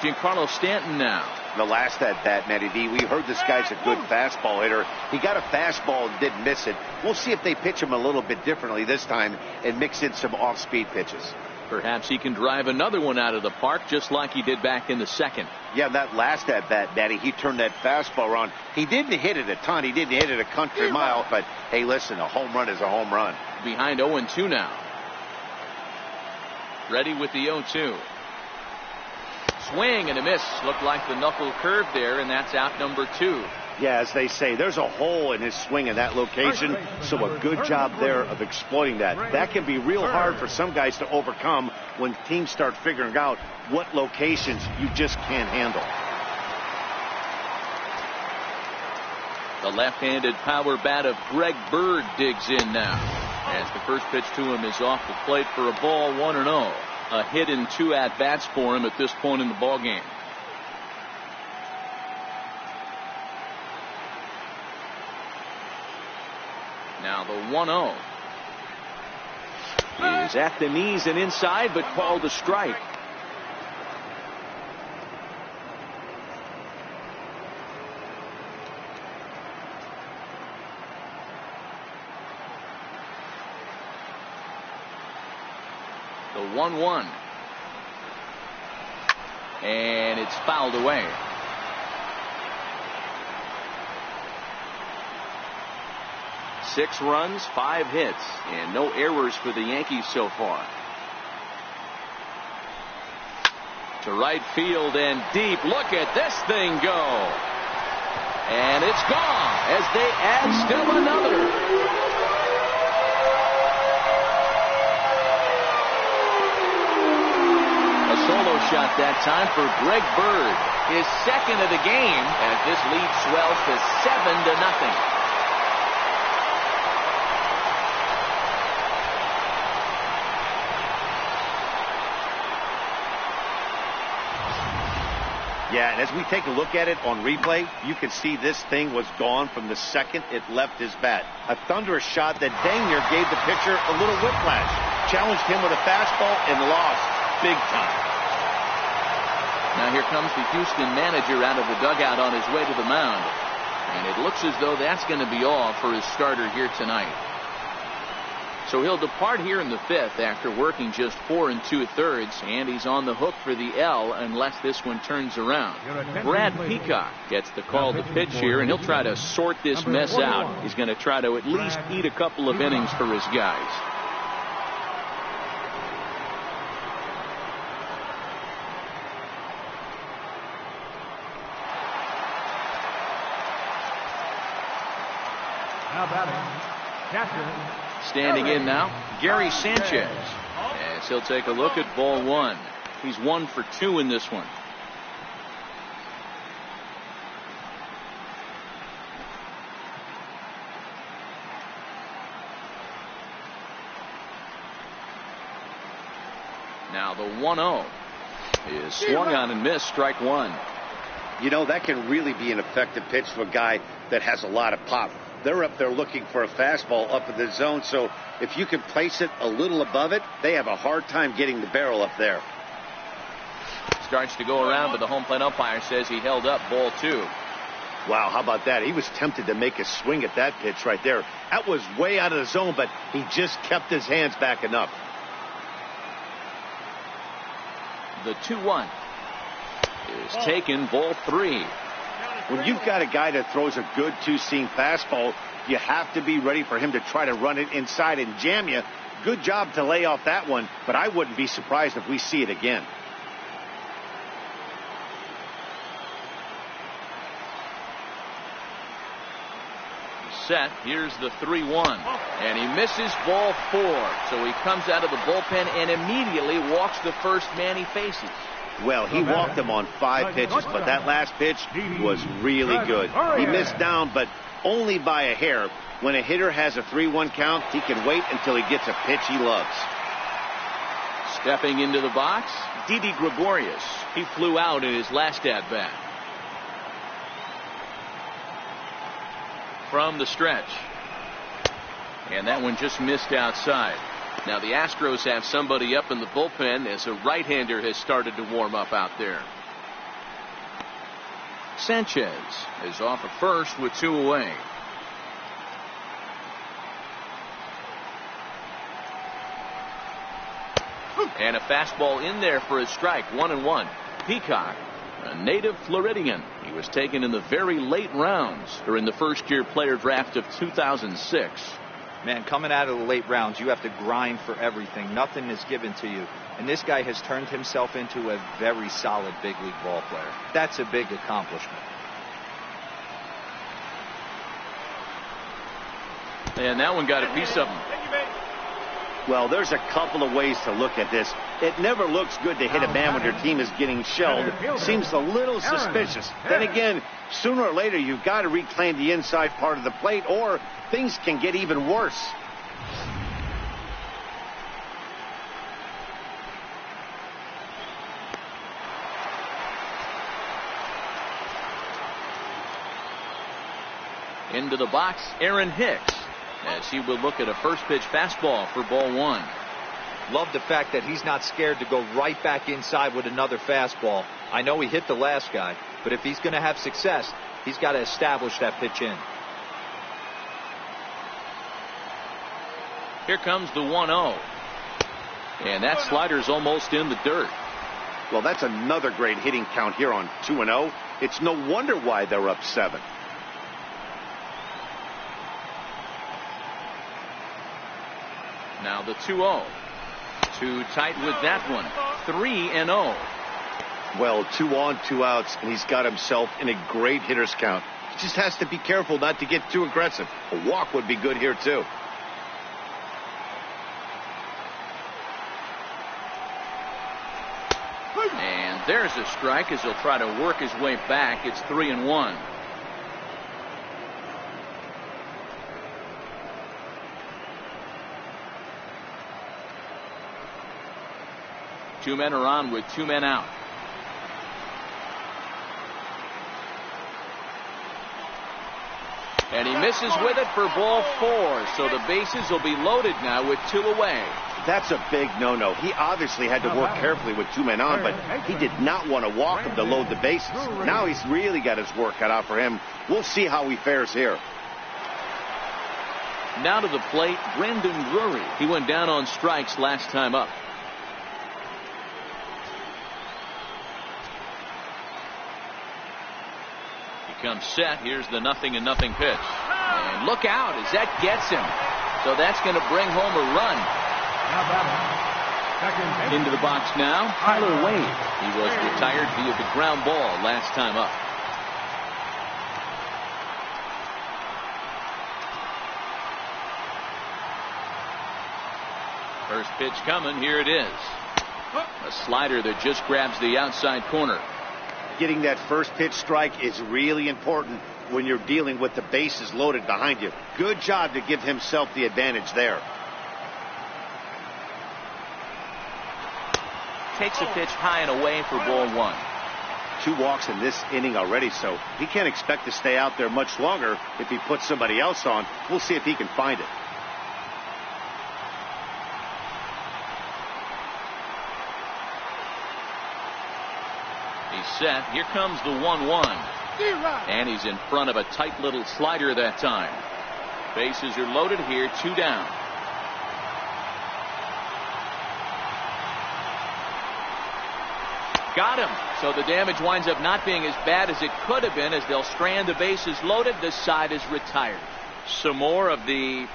Giancarlo Stanton now. The last at bat, Matty D, we heard this guy's a good fastball hitter. He got a fastball and didn't miss it. We'll see if they pitch him a little bit differently this time and mix in some off-speed pitches. Perhaps he can drive another one out of the park just like he did back in the 2nd. Yeah, that last at bat, Matty, he turned that fastball around. He didn't hit it a ton. He didn't hit it a country mile. But, hey, listen, a home run is a home run. Behind 0-2 now. Ready with the 0-2. Swing and a miss. Looked like the knuckle curve there, and that's out number 2. Yeah, as they say, there's a hole in his swing in that location, so a good job there of exploiting that. That can be real hard for some guys to overcome when teams start figuring out what locations you just can't handle. The left-handed power bat of Greg Bird digs in now, as the first pitch to him is off the plate for a ball, 1-0. A hit in 2 at-bats for him at this point in the ball game. Now the 1-0 is at the knees and inside, but called a strike. The 1-1. And it's fouled away. 6 runs, 5 hits, and no errors for the Yankees so far. To right field and deep. Look at this thing go. And it's gone as they add still another. A solo shot that time for Greg Bird. His second of the game as this lead swells to 7-0. Yeah, and as we take a look at it on replay, you can see this thing was gone from the second it left his bat. A thunderous shot that dang near gave the pitcher a little whiplash. Challenged him with a fastball and lost big time. Now here comes the Houston manager out of the dugout on his way to the mound. And it looks as though that's going to be all for his starter here tonight. So he'll depart here in the 5th after working just 4 2/3, and he's on the hook for the L unless this one turns around. Brad Peacock gets the call to pitch here, and he'll try to sort this mess out. He's going to try to at least eat a couple of innings for his guys. Now batting, catcher. Standing in now, Gary Sanchez, as he'll take a look at ball 1. He's 1 for 2 in this one. Now the 1-0 is swung on and missed, strike 1. You know, that can really be an effective pitch for a guy that has a lot of pop. They're up there looking for a fastball up in the zone, so if you can place it a little above it, they have a hard time getting the barrel up there. Starts to go around, but the home plate umpire says he held up ball 2. Wow, how about that? He was tempted to make a swing at that pitch right there. That was way out of the zone, but he just kept his hands back enough. The 2-1 is taken, ball 3. When you've got a guy that throws a good two-seam fastball, you have to be ready for him to try to run it inside and jam you. Good job to lay off that one, but I wouldn't be surprised if we see it again. Set. Here's the 3-1. And he misses ball 4. So he comes out of the bullpen and immediately walks the first man he faces. Well, he walked him on 5 pitches, but that last pitch was really good. He missed down, but only by a hair. When a hitter has a 3-1 count, he can wait until he gets a pitch he loves. Stepping into the box, Didi Gregorius. He flew out in his last at-bat. From the stretch. And that one just missed outside. Now the Astros have somebody up in the bullpen as a right-hander has started to warm up out there. Sanchez is off at first with 2 away. And a fastball in there for a strike, 1-1. Peacock, a native Floridian. He was taken in the very late rounds during the first-year player draft of 2006. Man, coming out of the late rounds, you have to grind for everything. Nothing is given to you. And this guy has turned himself into a very solid big league ball player. That's a big accomplishment. And that one got a piece of him. Well, there's a couple of ways to look at this. It never looks good to hit a man when your team is getting shelled. Seems a little suspicious. Then again, sooner or later, you've got to reclaim the inside part of the plate, or things can get even worse. Into the box, Aaron Hicks, as he will look at a first pitch fastball for ball 1. Love the fact that he's not scared to go right back inside with another fastball. I know he hit the last guy, but if he's going to have success, he's got to establish that pitch in. Here comes the 1-0. And that slider's almost in the dirt. Well, that's another great hitting count here on 2-0. It's no wonder why they're up 7. Now the 2-0. Too tight with that one. 3-0. Well, 2 on, 2 outs, and he's got himself in a great hitter's count. He just has to be careful not to get too aggressive. A walk would be good here, too. And there's a strike as he'll try to work his way back. It's 3-1. Two men are on with 2 men out. And he misses with it for ball 4. So the bases will be loaded now with 2 away. That's a big no-no. He obviously had to work carefully with 2 men on, but he did not want to walk him to load the bases. Now he's really got his work cut out for him. We'll see how he fares here. Now to the plate, Brendan Drury. He went down on strikes last time up. Comes set. Here's the 0-0 pitch. And look out as that gets him. So that's going to bring home a run. Into the box now, Tyler Wade. He was retired via the ground ball last time up. First pitch coming. Here it is. A slider that just grabs the outside corner. Getting that first pitch strike is really important when you're dealing with the bases loaded behind you. Good job to give himself the advantage there. Takes a pitch high and away for ball 1. 2 walks in this inning already, so he can't expect to stay out there much longer if he puts somebody else on. We'll see if he can find it. Set. Here comes the 1-1. And he's in front of a tight little slider that time. Bases are loaded here. 2 down. Got him. So the damage winds up not being as bad as it could have been as they'll strand the bases loaded. This side is retired. Some more of the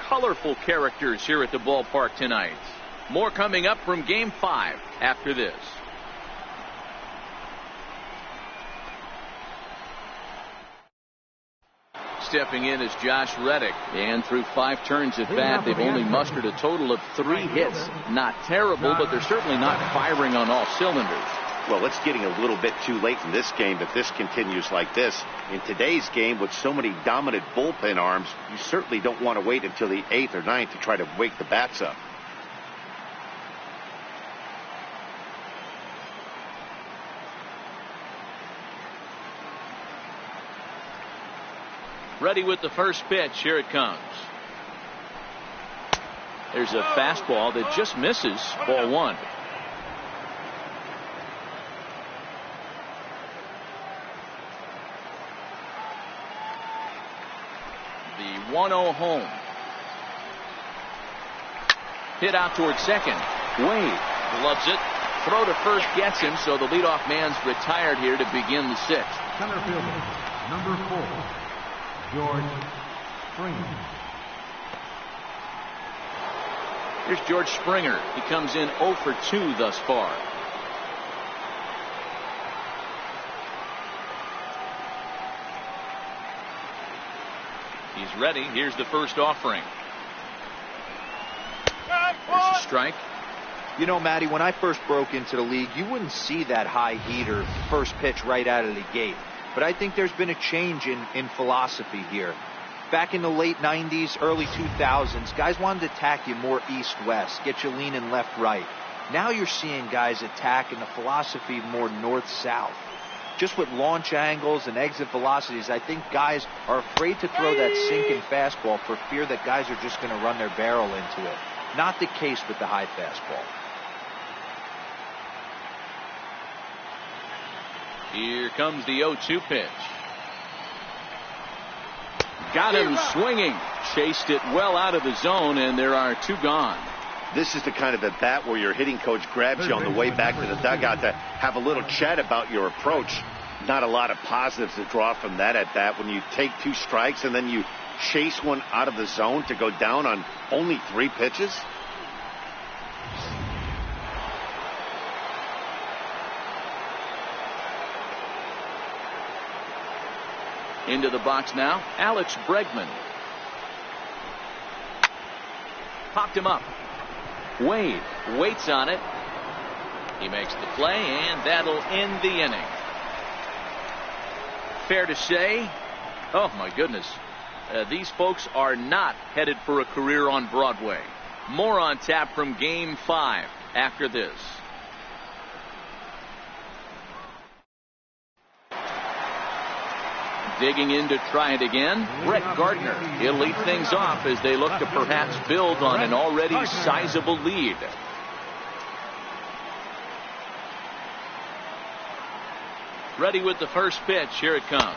colorful characters here at the ballpark tonight. More coming up from Game 5 after this. Stepping in is Josh Reddick, and through 5 turns at bat, they've only mustered a total of 3 hits. Not terrible, but they're certainly not firing on all cylinders. Well, it's getting a little bit too late in this game if this continues like this. In today's game, with so many dominant bullpen arms, you certainly don't want to wait until the 8th or 9th to try to wake the bats up. Ready with the first pitch. Here it comes. There's a fastball that just misses. Ball 1. The 1-0 home. Hit out towards second. Wade loves it. Throw to first gets him, so the leadoff man's retired here to begin the 6th. Center fielder, number 4. George Springer. Here's George Springer. He comes in 0 for 2 thus far. He's ready. Here's the first offering. There's a strike. You know, Matty, when I first broke into the league, you wouldn't see that high heater first pitch right out of the gate. But I think there's been a change in philosophy here. Back in the late 90s, early 2000s, guys wanted to attack you more east-west, get you leaning left-right. Now you're seeing guys attack in the philosophy more north-south. Just with launch angles and exit velocities, I think guys are afraid to throw that sinking fastball for fear that guys are just going to run their barrel into it. Not the case with the high fastball. Here comes the 0-2 pitch. Got him swinging. Chased it well out of the zone, and there are 2 gone. This is the kind of at bat where your hitting coach grabs you on the way back to the dugout to have a little chat about your approach. Not a lot of positives to draw from that at bat when you take 2 strikes and then you chase one out of the zone to go down on only 3 pitches? Into the box now, Alex Bregman. Popped him up. Wade waits on it. He makes the play, and that'll end the inning. Fair to say, oh my goodness, these folks are not headed for a career on Broadway. More on tap from Game 5 after this. Digging in to try it again, Brett Gardner. He'll lead things off as they look to perhaps build on an already sizable lead. Ready with the first pitch. Here it comes.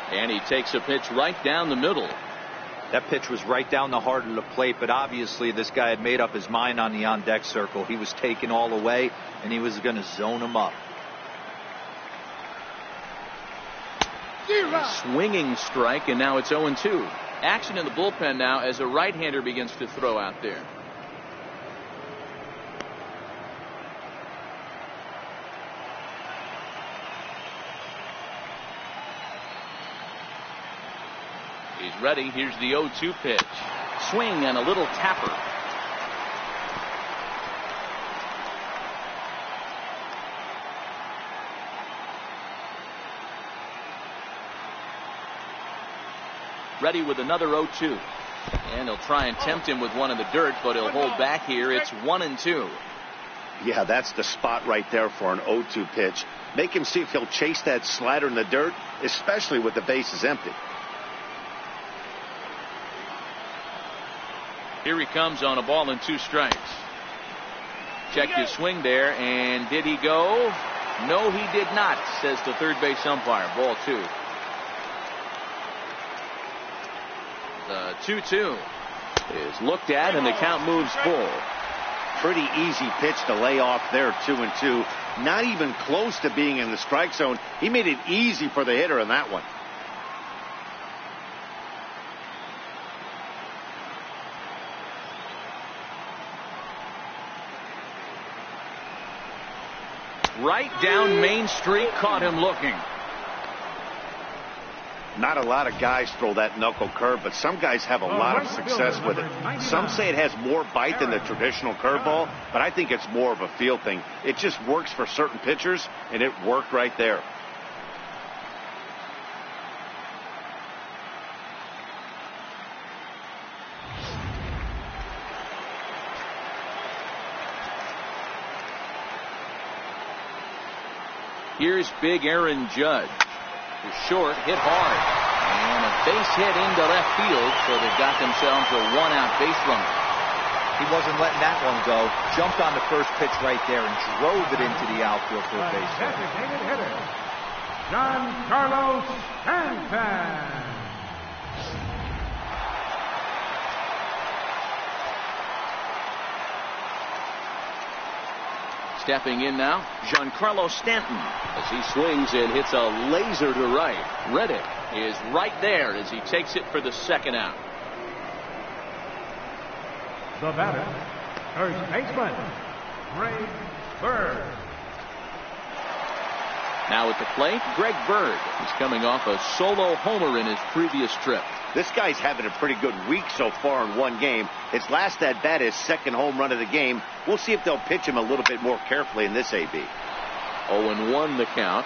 And he takes a pitch right down the middle. That pitch was right down the heart of the plate, but obviously this guy had made up his mind on the on-deck circle. He was taken all away, and he was going to zone him up. A swinging strike, and now it's 0-2. Action in the bullpen now as a right-hander begins to throw out there. He's ready. Here's the 0-2 pitch. Swing and a little tapper. Ready with another 0-2. And he'll try and tempt him with one in the dirt, but he'll hold back here. It's 1-2. Yeah, that's the spot right there for an 0-2 pitch. Make him see if he'll chase that slider in the dirt, especially with the bases empty. Here he comes on a ball and 2 strikes. Check his swing there, and did he go? No, he did not, says the third base umpire. Ball 2. The 2-2 is looked at, and the count moves full. Pretty easy pitch to lay off there, 2-2. Not even close to being in the strike zone. He made it easy for the hitter in that one. Right down Main Street, caught him looking. Not a lot of guys throw that knuckle curve, but some guys have a lot of success with it. Some say it has more bite than the traditional curveball, but I think it's more of a feel thing. It just works for certain pitchers, and it worked right there. Here's big Aaron Judge. He's short, hit hard, and a base hit into left field, so they've got themselves a 1-out base runner. He wasn't letting that one go. Jumped on the first pitch right there and drove it into the outfield for a base hit. Designated hitter, Giancarlo Stanton. Stepping in now, Giancarlo Stanton, as he swings and hits a laser to right. Reddick is right there as he takes it for the 2nd out. The batter, first baseman, Greg Bird. Now at the plate, Greg Bird. He's coming off a solo homer in his previous trip. This guy's having a pretty good week so far in one game. His last at bat, his 2nd home run of the game. We'll see if they'll pitch him a little bit more carefully in this AB. 0-1 the count.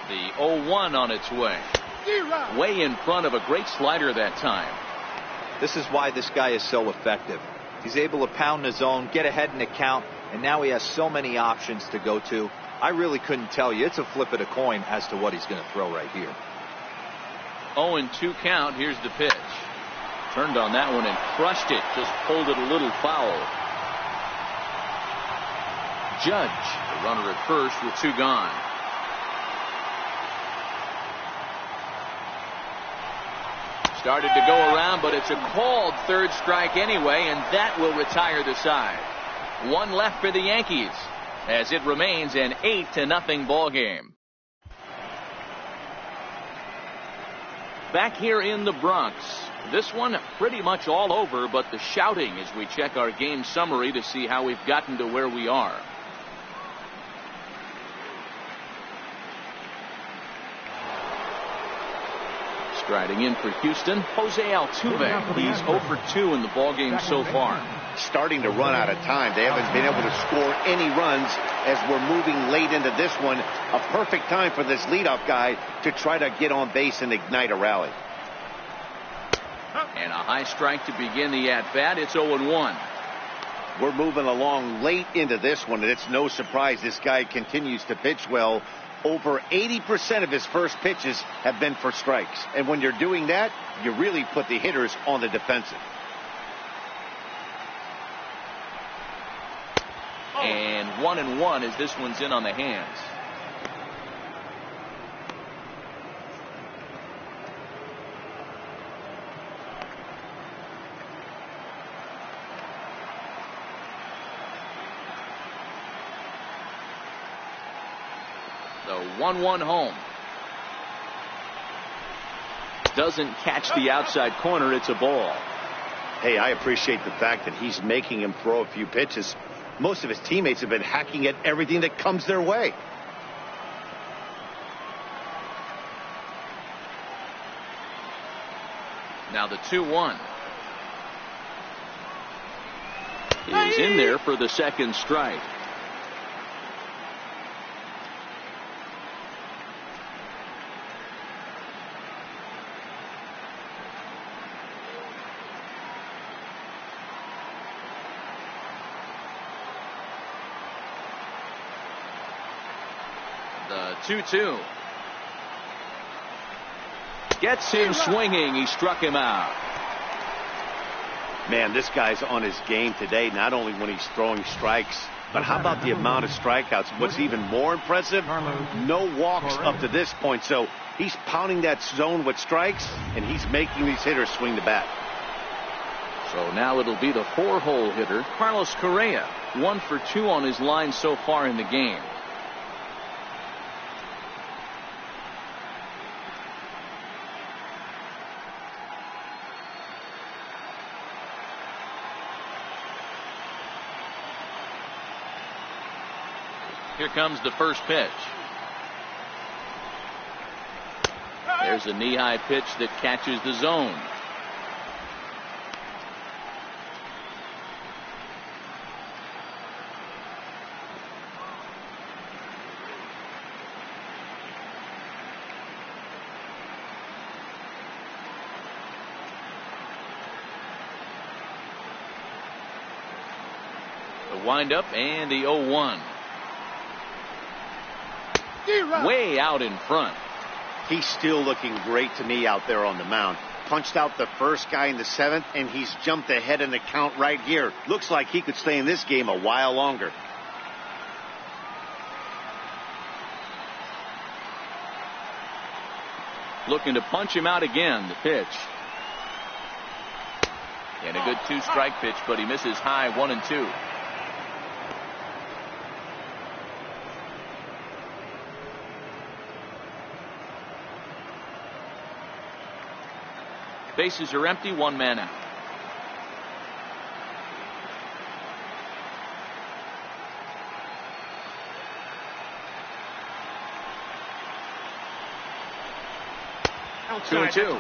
The 0-1 on its way. Way in front of a great slider that time. This is why this guy is so effective. He's able to pound the zone, get ahead in the count, and now he has so many options to go to. I really couldn't tell you. It's a flip of the coin as to what he's going to throw right here. 0-2 count. Here's the pitch. Turned on that one and crushed it. Just pulled it a little foul. Judge, the runner at first with 2 gone. Started to go around, but it's a called 3rd strike anyway, and that will retire the side. 1 left for the Yankees, as it remains an 8-0 ball game. Back here in the Bronx. This one pretty much all over, but the shouting as we check our game summary to see how we've gotten to where we are. Striding in for Houston, Jose Altuve. He's 0 for 2 in the ballgame so far. Starting to run out of time. They haven't been able to score any runs as we're moving late into this one. A perfect time for this leadoff guy to try to get on base and ignite a rally. And a high strike to begin the at-bat. It's 0-1. We're moving along late into this one, and it's no surprise this guy continues to pitch well. Over 80% of his first pitches have been for strikes. And when you're doing that, you really put the hitters on the defensive. And 1-1 as this one's in on the hands. The 1-1 home. Doesn't catch the outside corner. It's a ball. Hey, I appreciate the fact that he's making him throw a few pitches. Most of his teammates have been hacking at everything that comes their way. Now the 2-1. He's in there for the second strike. The 2-2. Gets him swinging. He struck him out. Man, this guy's on his game today, not only when he's throwing strikes, but how about the amount of strikeouts? What's even more impressive, no walks up to this point. So he's pounding that zone with strikes, and he's making these hitters swing the bat. So now it'll be the 4-hole hitter, Carlos Correa. 1 for 2 on his line so far in the game. Here comes the first pitch. There's a knee-high pitch that catches the zone. The windup and the 0-1. Way out in front. He's still looking great to me out there on the mound. Punched out the first guy in the 7th, and he's jumped ahead in the count right here. Looks like he could stay in this game a while longer. Looking to punch him out again. The pitch. And a good 2-strike pitch, but he misses high. 1-2. Bases are empty, 1 man out. Outside. 2-2.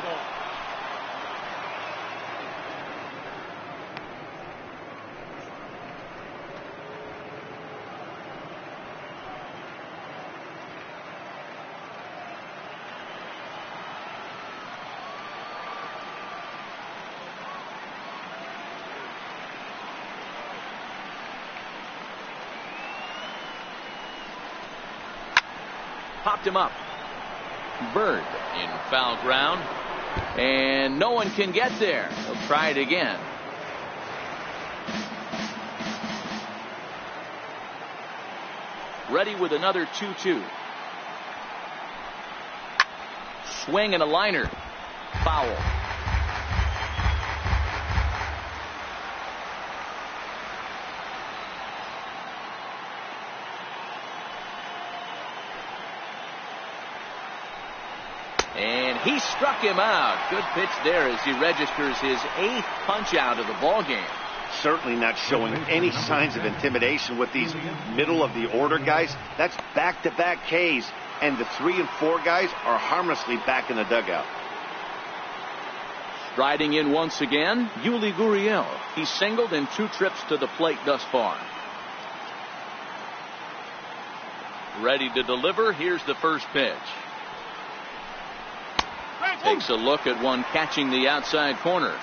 Popped him up. Bird in foul ground. And no one can get there. He'll try it again. Ready with another 2-2. Swing and a liner. Foul. And He struck him out. Good pitch there as he registers his 8th punch out of the ball game. Certainly not showing any signs of intimidation with these middle of the order guys. That's back-to-back Ks, and the 3 and 4 guys are harmlessly back in the dugout. Striding in once again, Yuli Gurriel. He's singled in 2 trips to the plate thus far. Ready to deliver. Here's the first pitch. Takes a look at one catching the outside corner.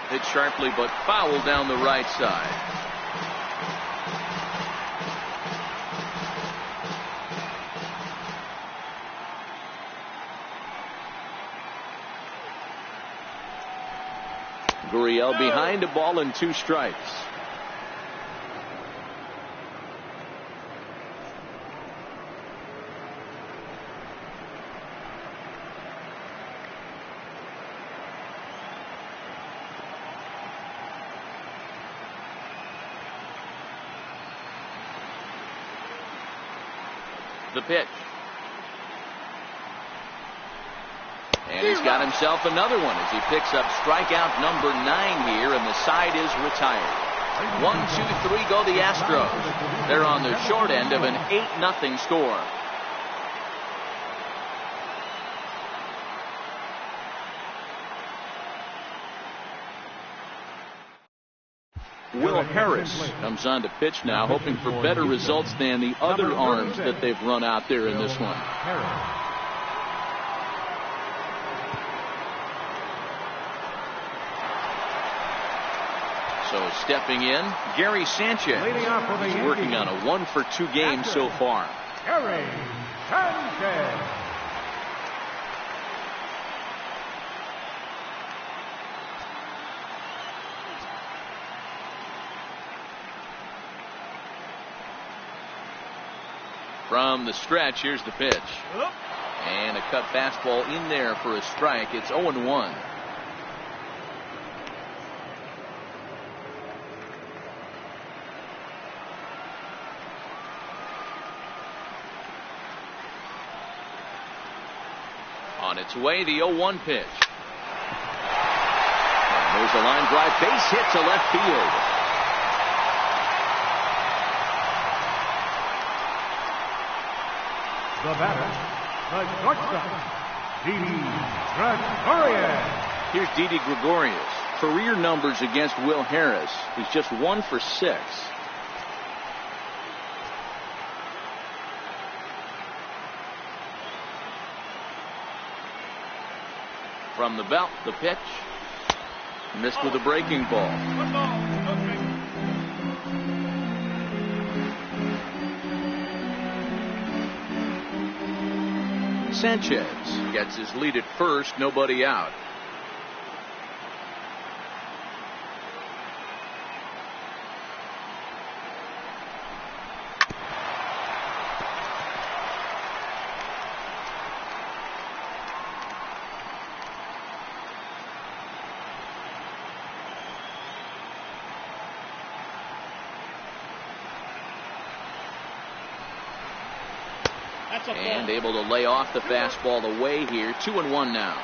Hit sharply but foul down the right side. Gurriel behind a ball and 2 strikes. The pitch. And he's got himself another one as he picks up strikeout number 9 here, and the side is retired. 1, 2, 3 go the Astros. They're on the short end of an 8-0 score. Will Harris comes on to pitch now, hoping for better results than the other arms that they've run out there in this one. So stepping in, Gary Sanchez. He's working on a 1-for-2 game so far. Gary Sanchez. From the stretch, here's the pitch. And a cut fastball in there for a strike. It's 0-1. On its way, the 0-1 pitch. And there's a line drive, base hit to left field. The batter, the shortstop, Didi Gregorius. Here's Didi Gregorius. Career numbers against Will Harris. He's just 1 for 6. From the belt, the pitch. Missed with a breaking ball. Sanchez gets his lead at first, nobody out. And able to lay off the fastball away here. 2-1 now.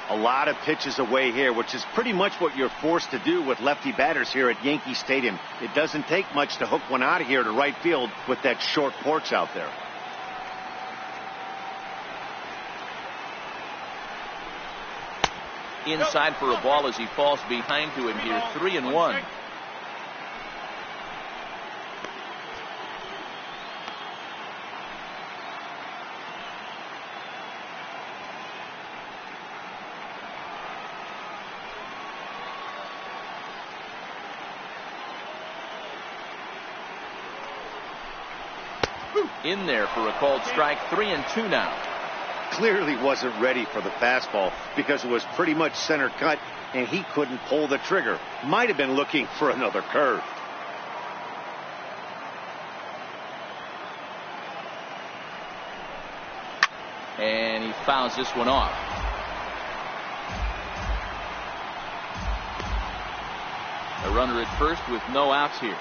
A lot of pitches away here, which is pretty much what you're forced to do with lefty batters here at Yankee Stadium. It doesn't take much to hook one out of here to right field with that short porch out there. Inside for a ball as he falls behind to him here. 3-1. In there for a called strike. 3-2 now. Clearly wasn't ready for the fastball because it was pretty much center cut and he couldn't pull the trigger. Might have been looking for another curve. And he fouls this one off. A runner at first with no outs here.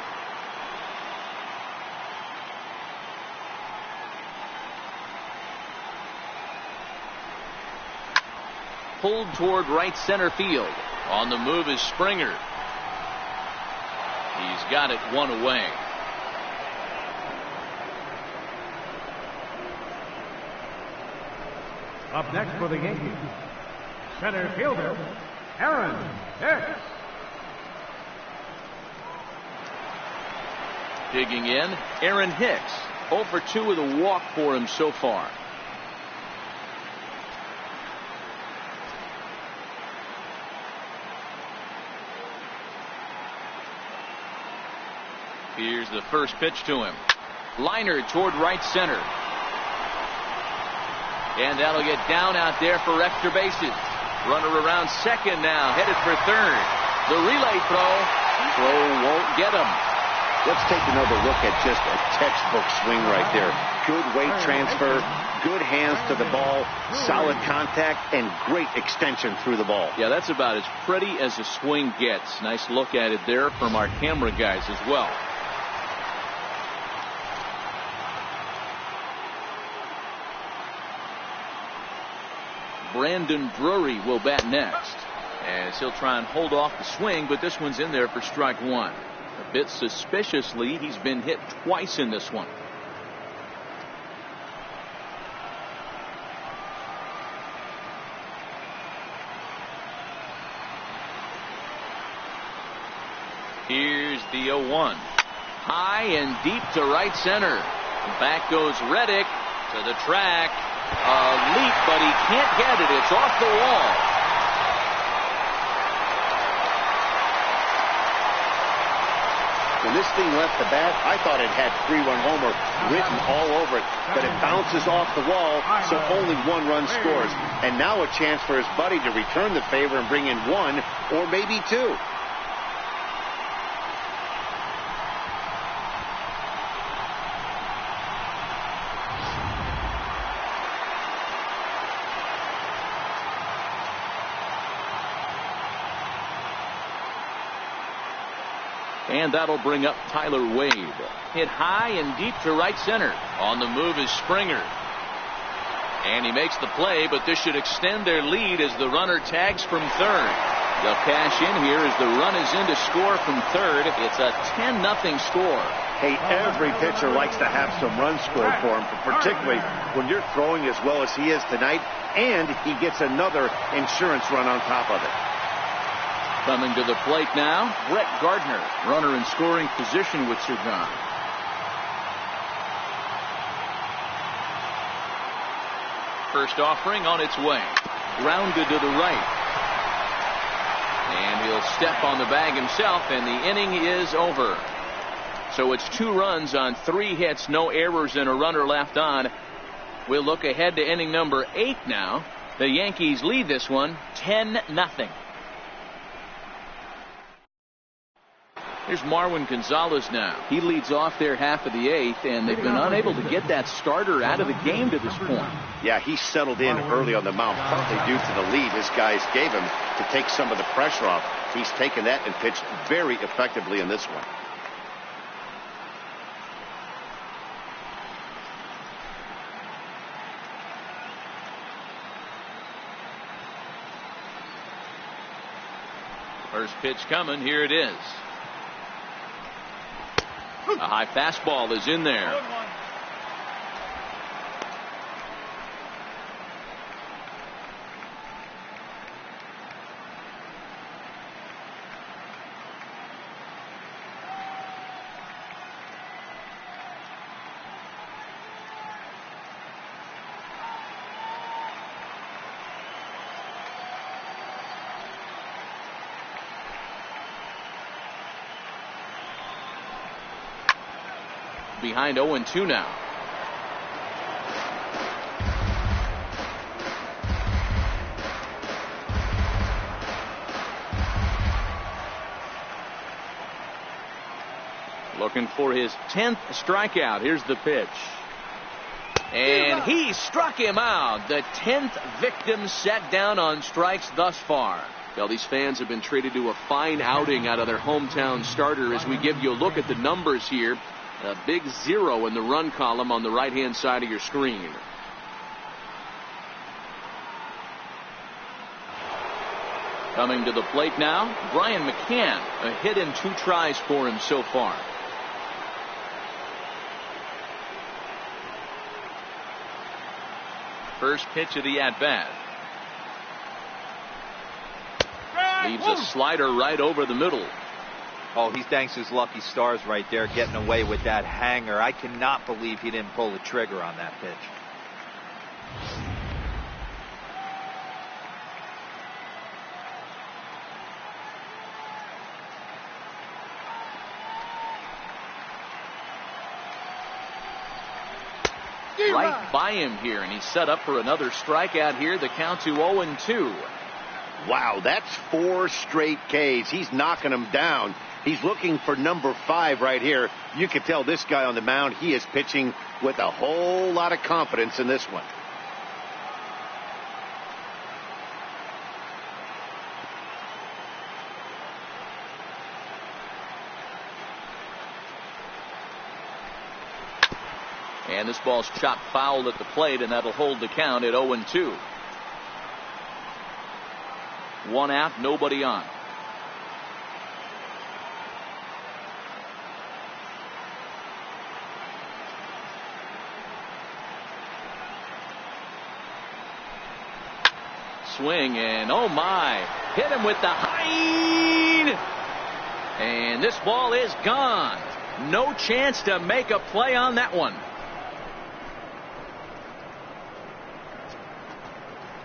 Pulled toward right center field. On the move is Springer. He's got it one away. Up next for the Yankees, center fielder, Aaron Hicks. Digging in, Aaron Hicks. 0 for 2 with a walk for him so far. Here's the first pitch to him. Liner toward right center. And that'll get down out there for extra bases. Runner around second now, headed for third. The relay throw won't get him. Let's take another look at just a textbook swing right there. Good weight transfer, good hands to the ball, solid contact, and great extension through the ball. Yeah, that's about as pretty as a swing gets. Nice look at it there from our camera guys as well. Brandon Drury will bat next, as he'll try and hold off the swing, but this one's in there for strike one. A bit suspiciously, he's been hit twice in this one. Here's the 0-1. High and deep to right center. Back goes Reddick to the track. A leap, but he can't get it. It's off the wall. When this thing left the bat, I thought it had 3-run homer written all over it, but it bounces off the wall, so only 1 run scores. And now a chance for his buddy to return the favor and bring in 1 or maybe 2. And that'll bring up Tyler Wade. Hit high and deep to right center. On the move is Springer. And he makes the play, but this should extend their lead as the runner tags from third. They'll cash in here as the run is in to score from third. It's a 10-0 score. Hey, every pitcher likes to have some runs scored for him, particularly when you're throwing as well as he is tonight, and he gets another insurance run on top of it. Coming to the plate now, Brett Gardner. Runner in scoring position with Sagan. First offering on its way. Grounded to the right. And he'll step on the bag himself, and the inning is over. So it's 2 runs on 3 hits, no errors, and a runner left on. We'll look ahead to inning number 8 now. The Yankees lead this one 10-0. Here's Marwin Gonzalez now. He leads off their half of the 8th, and they've been unable to get that starter out of the game to this point. Yeah, he settled in early on the mound, partly due to the lead his guys gave him to take some of the pressure off. He's taken that and pitched very effectively in this one. First pitch coming. Here it is. A high fastball is in there. Behind 0-2 now. Looking for his 10th strikeout. Here's the pitch. And he struck him out. The 10th victim set down on strikes thus far. Well, these fans have been treated to a fine outing out of their hometown starter as we give you a look at the numbers here. A big 0 in the run column on the right-hand side of your screen. Coming to the plate now, Brian McCann. A hit and 2 tries for him so far. First pitch of the at-bat. Leaves a slider right over the middle. Oh, he thanks his lucky stars right there, getting away with that hanger. I cannot believe he didn't pull the trigger on that pitch. Right by him here, and he's set up for another strikeout here. The count to 0-2. Wow, that's 4 straight Ks. He's knocking them down. He's looking for number 5 right here. You can tell this guy on the mound, he is pitching with a whole lot of confidence in this one. And this ball's chopped foul at the plate, and that'll hold the count at 0-2. 1 out, nobody on. Swing, and oh my, hit him with the high, and this ball is gone. No chance to make a play on that one.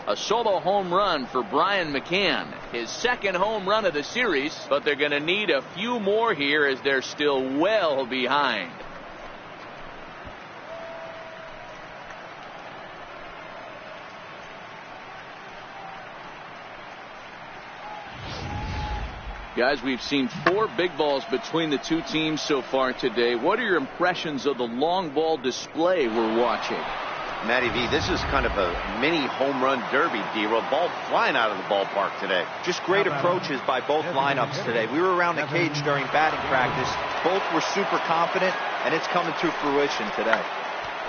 A solo home run for Brian McCann, his second home run of the series, but they're going to need a few more here as they're still well behind. Guys, we've seen 4 big balls between the two teams so far today. What are your impressions of the long ball display we're watching? Matty V, this is kind of a mini home run derby, D-Roll. Ball flying out of the ballpark today. Just great approaches by both lineups today. We were around the cage during batting practice. Both were super confident, and it's coming to fruition today.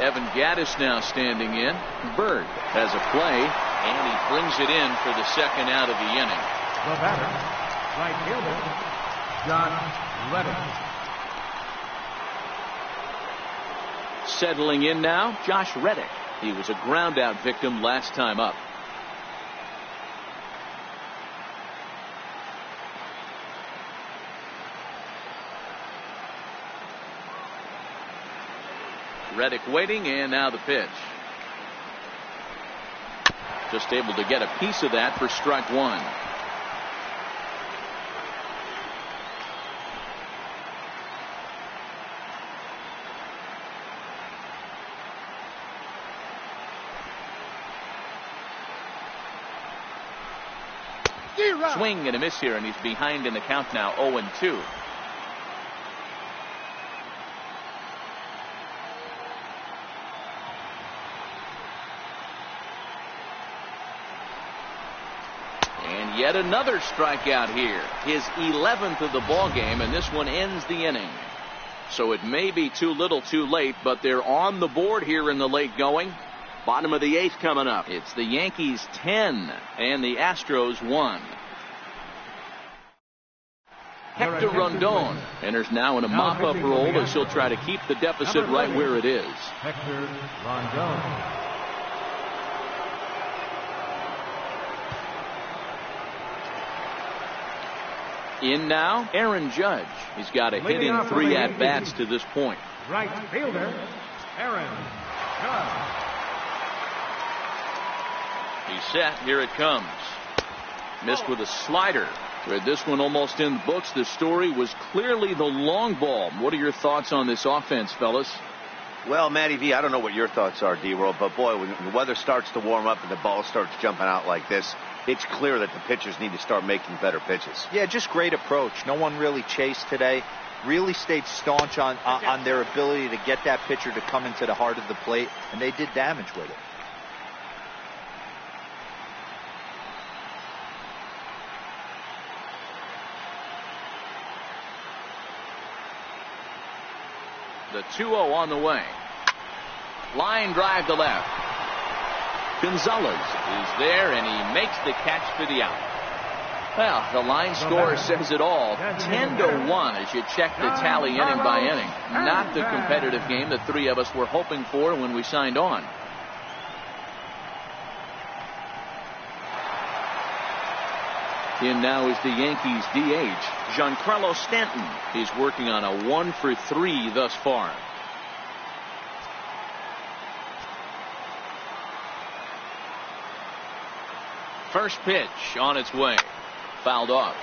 Evan Gattis now standing in. Bird has a play, and he brings it in for the second out of the inning. The batter, right fielder, Josh Reddick. Settling in now, Josh Reddick. He was a ground out victim last time up. Reddick waiting, and now the pitch. Just able to get a piece of that for strike 1. Swing and a miss here, and he's behind in the count now, 0-2. And yet another strikeout here, his 11th of the ball game, and this one ends the inning. So it may be too little too late, but they're on the board here in the late going. Bottom of the 8th coming up. It's the Yankees 10 and the Astros 1. Hector Rondon enters now in a mop-up role as he'll try to keep the deficit right where it is. Hector Rondon. In now, Aaron Judge. He's got a hit in 3 at-bats to this point. Right fielder, Aaron Judge. He's set. Here it comes. Missed with a slider. With this one almost in the books, the story was clearly the long ball. What are your thoughts on this offense, fellas? Well, Matty V, I don't know what your thoughts are, D-Roll, but boy, when the weather starts to warm up and the ball starts jumping out like this, it's clear that the pitchers need to start making better pitches. Yeah, just great approach. No one really chased today. Really stayed staunch on their ability to get that pitcher to come into the heart of the plate, and they did damage with it. The 2-0 on the way. Line drive to left. Gonzalez is there, and he makes the catch for the out. Well, the line score says it all. 10-1 as you check the tally inning by inning. Not the competitive game that three of us were hoping for when we signed on. In now is the Yankees DH, Giancarlo Stanton. He's working on a 1-for-3 thus far. First pitch on its way. Fouled off.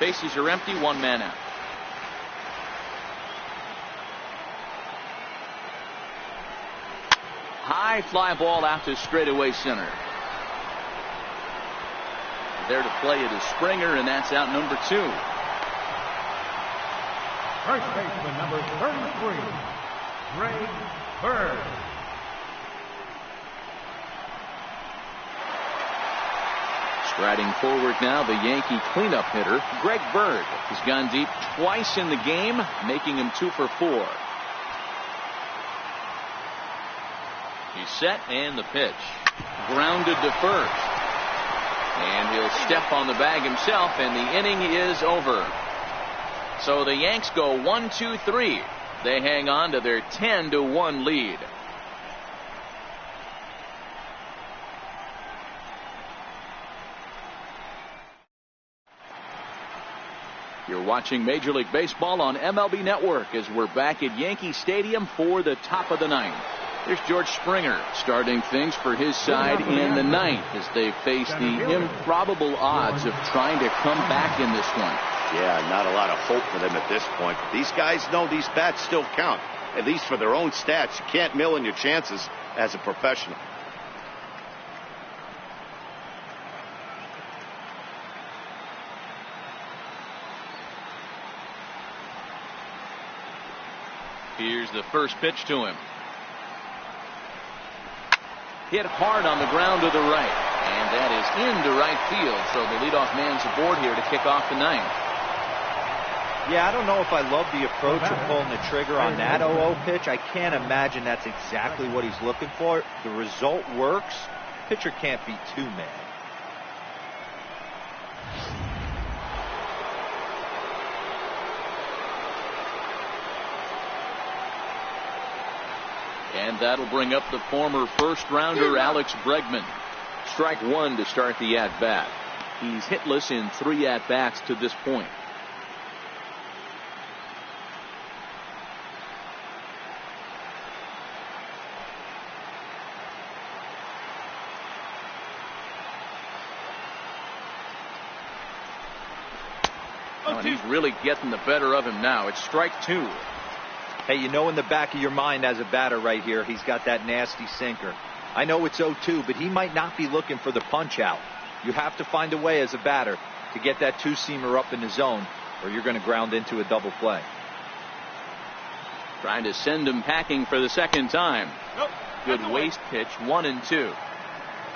Bases are empty, one man out. High fly ball out to straightaway center. There to play it is Springer, and that's out number 2. First baseman number 33, Greg Bird. Striding forward now, the Yankee cleanup hitter, Greg Bird. He's gone deep twice in the game, making him 2 for 4. He's set, and the pitch. Grounded to first. And he'll step on the bag himself, and the inning is over. So the Yanks go 1-2-3. They hang on to their 10-1 lead. You're watching Major League Baseball on MLB Network as we're back at Yankee Stadium for the top of the ninth. Here's George Springer starting things for his side in the ninth as they face the improbable odds of trying to come back in this one. Yeah, not a lot of hope for them at this point. These guys know these bats still count, at least for their own stats. You can't mill in your chances as a professional. Here's the first pitch to him. Hit hard on the ground to the right, and that is into right field. So the leadoff man's aboard here to kick off the ninth. Yeah, I don't know if I love the approach of pulling the trigger on that 0-0 pitch. I can't imagine that's exactly what he's looking for. The result works. Pitcher can't be too mad. And that'll bring up the former first-rounder Alex Bregman. Strike 1 to start the at-bat. He's hitless in 3 at-bats to this point. Oh, and he's really getting the better of him now. It's strike 2. Hey, you know in the back of your mind as a batter right here, he's got that nasty sinker. I know it's 0-2, but he might not be looking for the punch out. You have to find a way as a batter to get that 2-seamer up in the zone, or you're going to ground into a double play. Trying to send him packing for the second time. Nope. Good waste pitch, 1-2.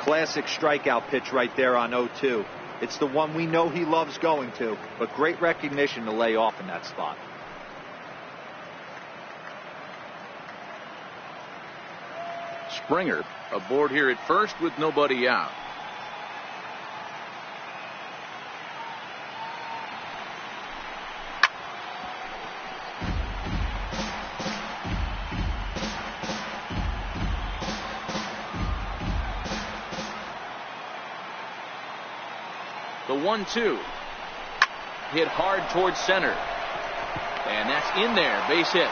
Classic strikeout pitch right there on 0-2. It's the one we know he loves going to, but great recognition to lay off in that spot. Springer aboard here at first with nobody out. The 1-2 hit hard towards center, and that's in there. Base hit.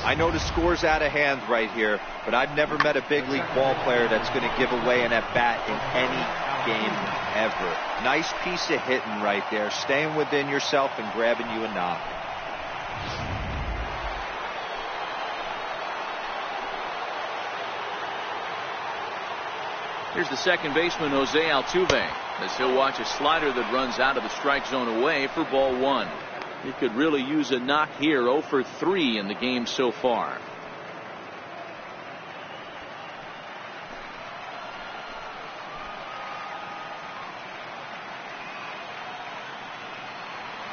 I know the score's out of hand right here, but I've never met a big league ball player that's going to give away an at-bat in any game ever. Nice piece of hitting right there, staying within yourself and grabbing you a knock. Here's the second baseman, Jose Altuve, as he'll watch a slider that runs out of the strike zone away for ball 1. He could really use a knock here. 0 for 3 in the game so far.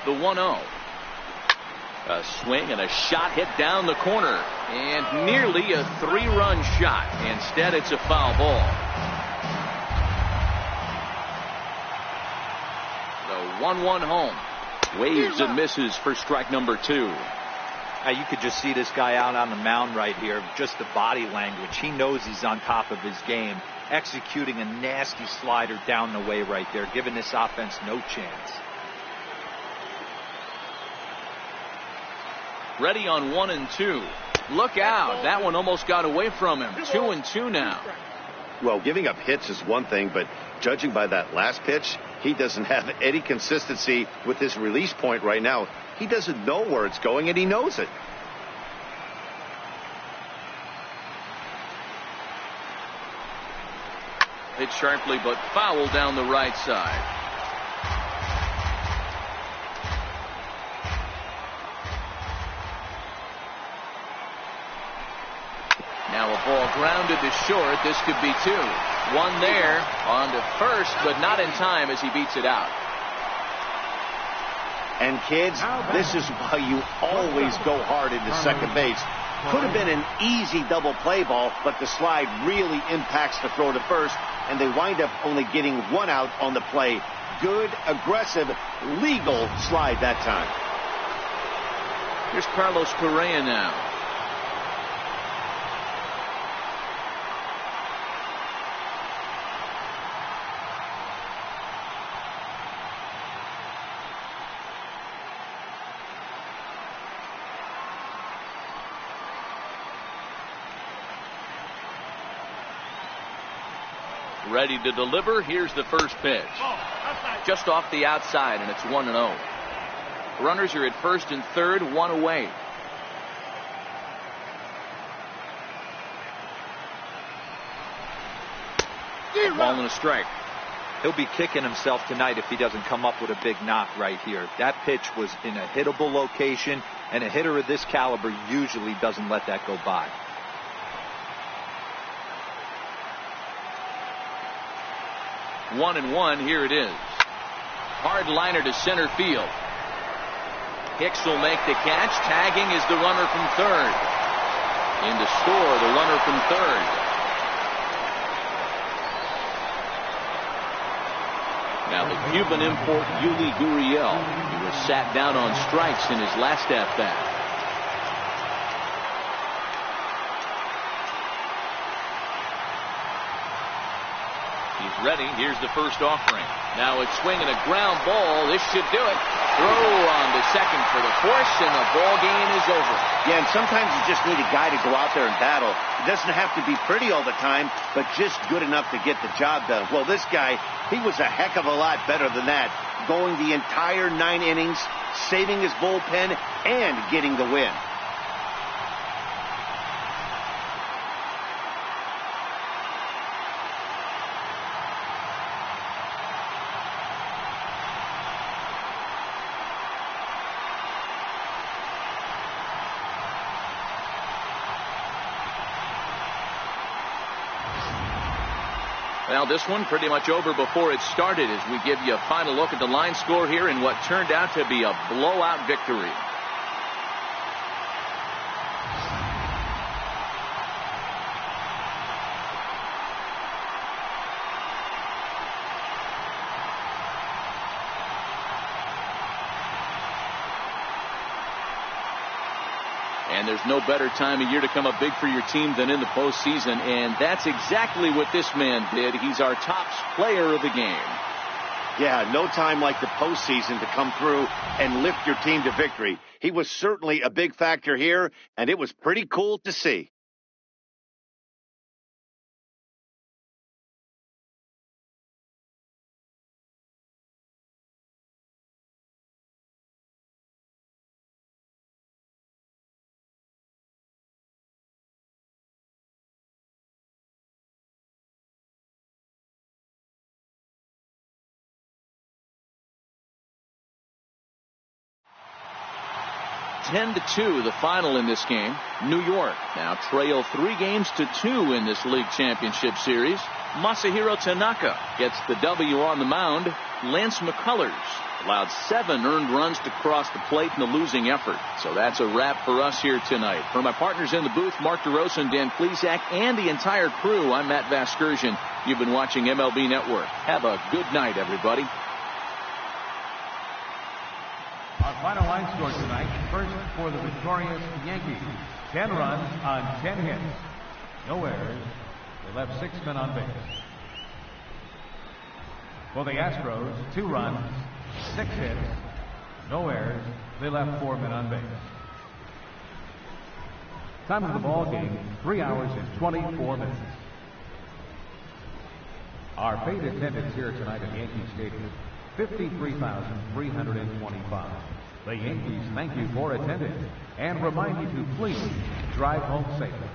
The 1-0. A swing and a shot hit down the corner, and nearly a 3-run shot. Instead, it's a foul ball. The 1-1 home. Waves and misses for strike number 2. Now you could just see this guy out on the mound right here. Just the body language. He knows he's on top of his game. Executing a nasty slider down the way right there, giving this offense no chance. Ready on 1-2. Look out. That one almost got away from him. 2-2 now. Well, giving up hits is one thing, but judging by that last pitch, he doesn't have any consistency with his release point right now. He doesn't know where it's going, and he knows it. Hit sharply, but foul down the right side. Now a ball grounded to short. This could be 2. One there on to first, but not in time as he beats it out. And kids, this is why you always go hard into second base. Could have been an easy double play ball, but the slide really impacts the throw to first, and they wind up only getting 1 out on the play. Good, aggressive, legal slide that time. Here's Carlos Correa now. Ready to deliver. Here's the first pitch. Just off the outside, and it's 1-0. Runners are at first and third, 1 away. A ball and a strike. He'll be kicking himself tonight if he doesn't come up with a big knock right here. That pitch was in a hittable location, and a hitter of this caliber usually doesn't let that go by. 1-1. Here it is. Hard liner to center field. Hicks will make the catch. Tagging is the runner from third. In to score the runner from third. Now the Cuban import Yuli Gurriel. He was sat down on strikes in his last at bat. He's ready. Here's the first offering. Now it's swinging a ground ball. This should do it. Throw on the second for the force, and the ball game is over. Yeah, and sometimes you just need a guy to go out there and battle. It doesn't have to be pretty all the time, but just good enough to get the job done. Well, this guy, he was a heck of a lot better than that. Going the entire 9 innings, saving his bullpen, and getting the win. Well, this one pretty much over before it started as we give you a final look at the line score here in what turned out to be a blowout victory. And there's no better time of year to come up big for your team than in the postseason, and that's exactly what this man did. He's our top player of the game. Yeah, no time like the postseason to come through and lift your team to victory. He was certainly a big factor here, and it was pretty cool to see. Ten to 2, the final in this game. New York now trail 3-2 in this league championship series. Masahiro Tanaka gets the W on the mound. Lance McCullers allowed 7 earned runs to cross the plate in a losing effort. So that's a wrap for us here tonight. For my partners in the booth, Mark DeRosa and Dan Plesac, and the entire crew, I'm Matt Vasgersian. You've been watching MLB Network. Have a good night, everybody. Our final line score tonight, first for the victorious Yankees. 10 runs on 10 hits. No errors. They left 6 men on base. For the Astros, 2 runs, 6 hits, no errors. They left 4 men on base. Time of the ball game, 3 hours and 24 minutes. Our paid attendance here tonight at Yankee Stadium, 53,325. The Yankees thank you for attending and remind you to please drive home safely.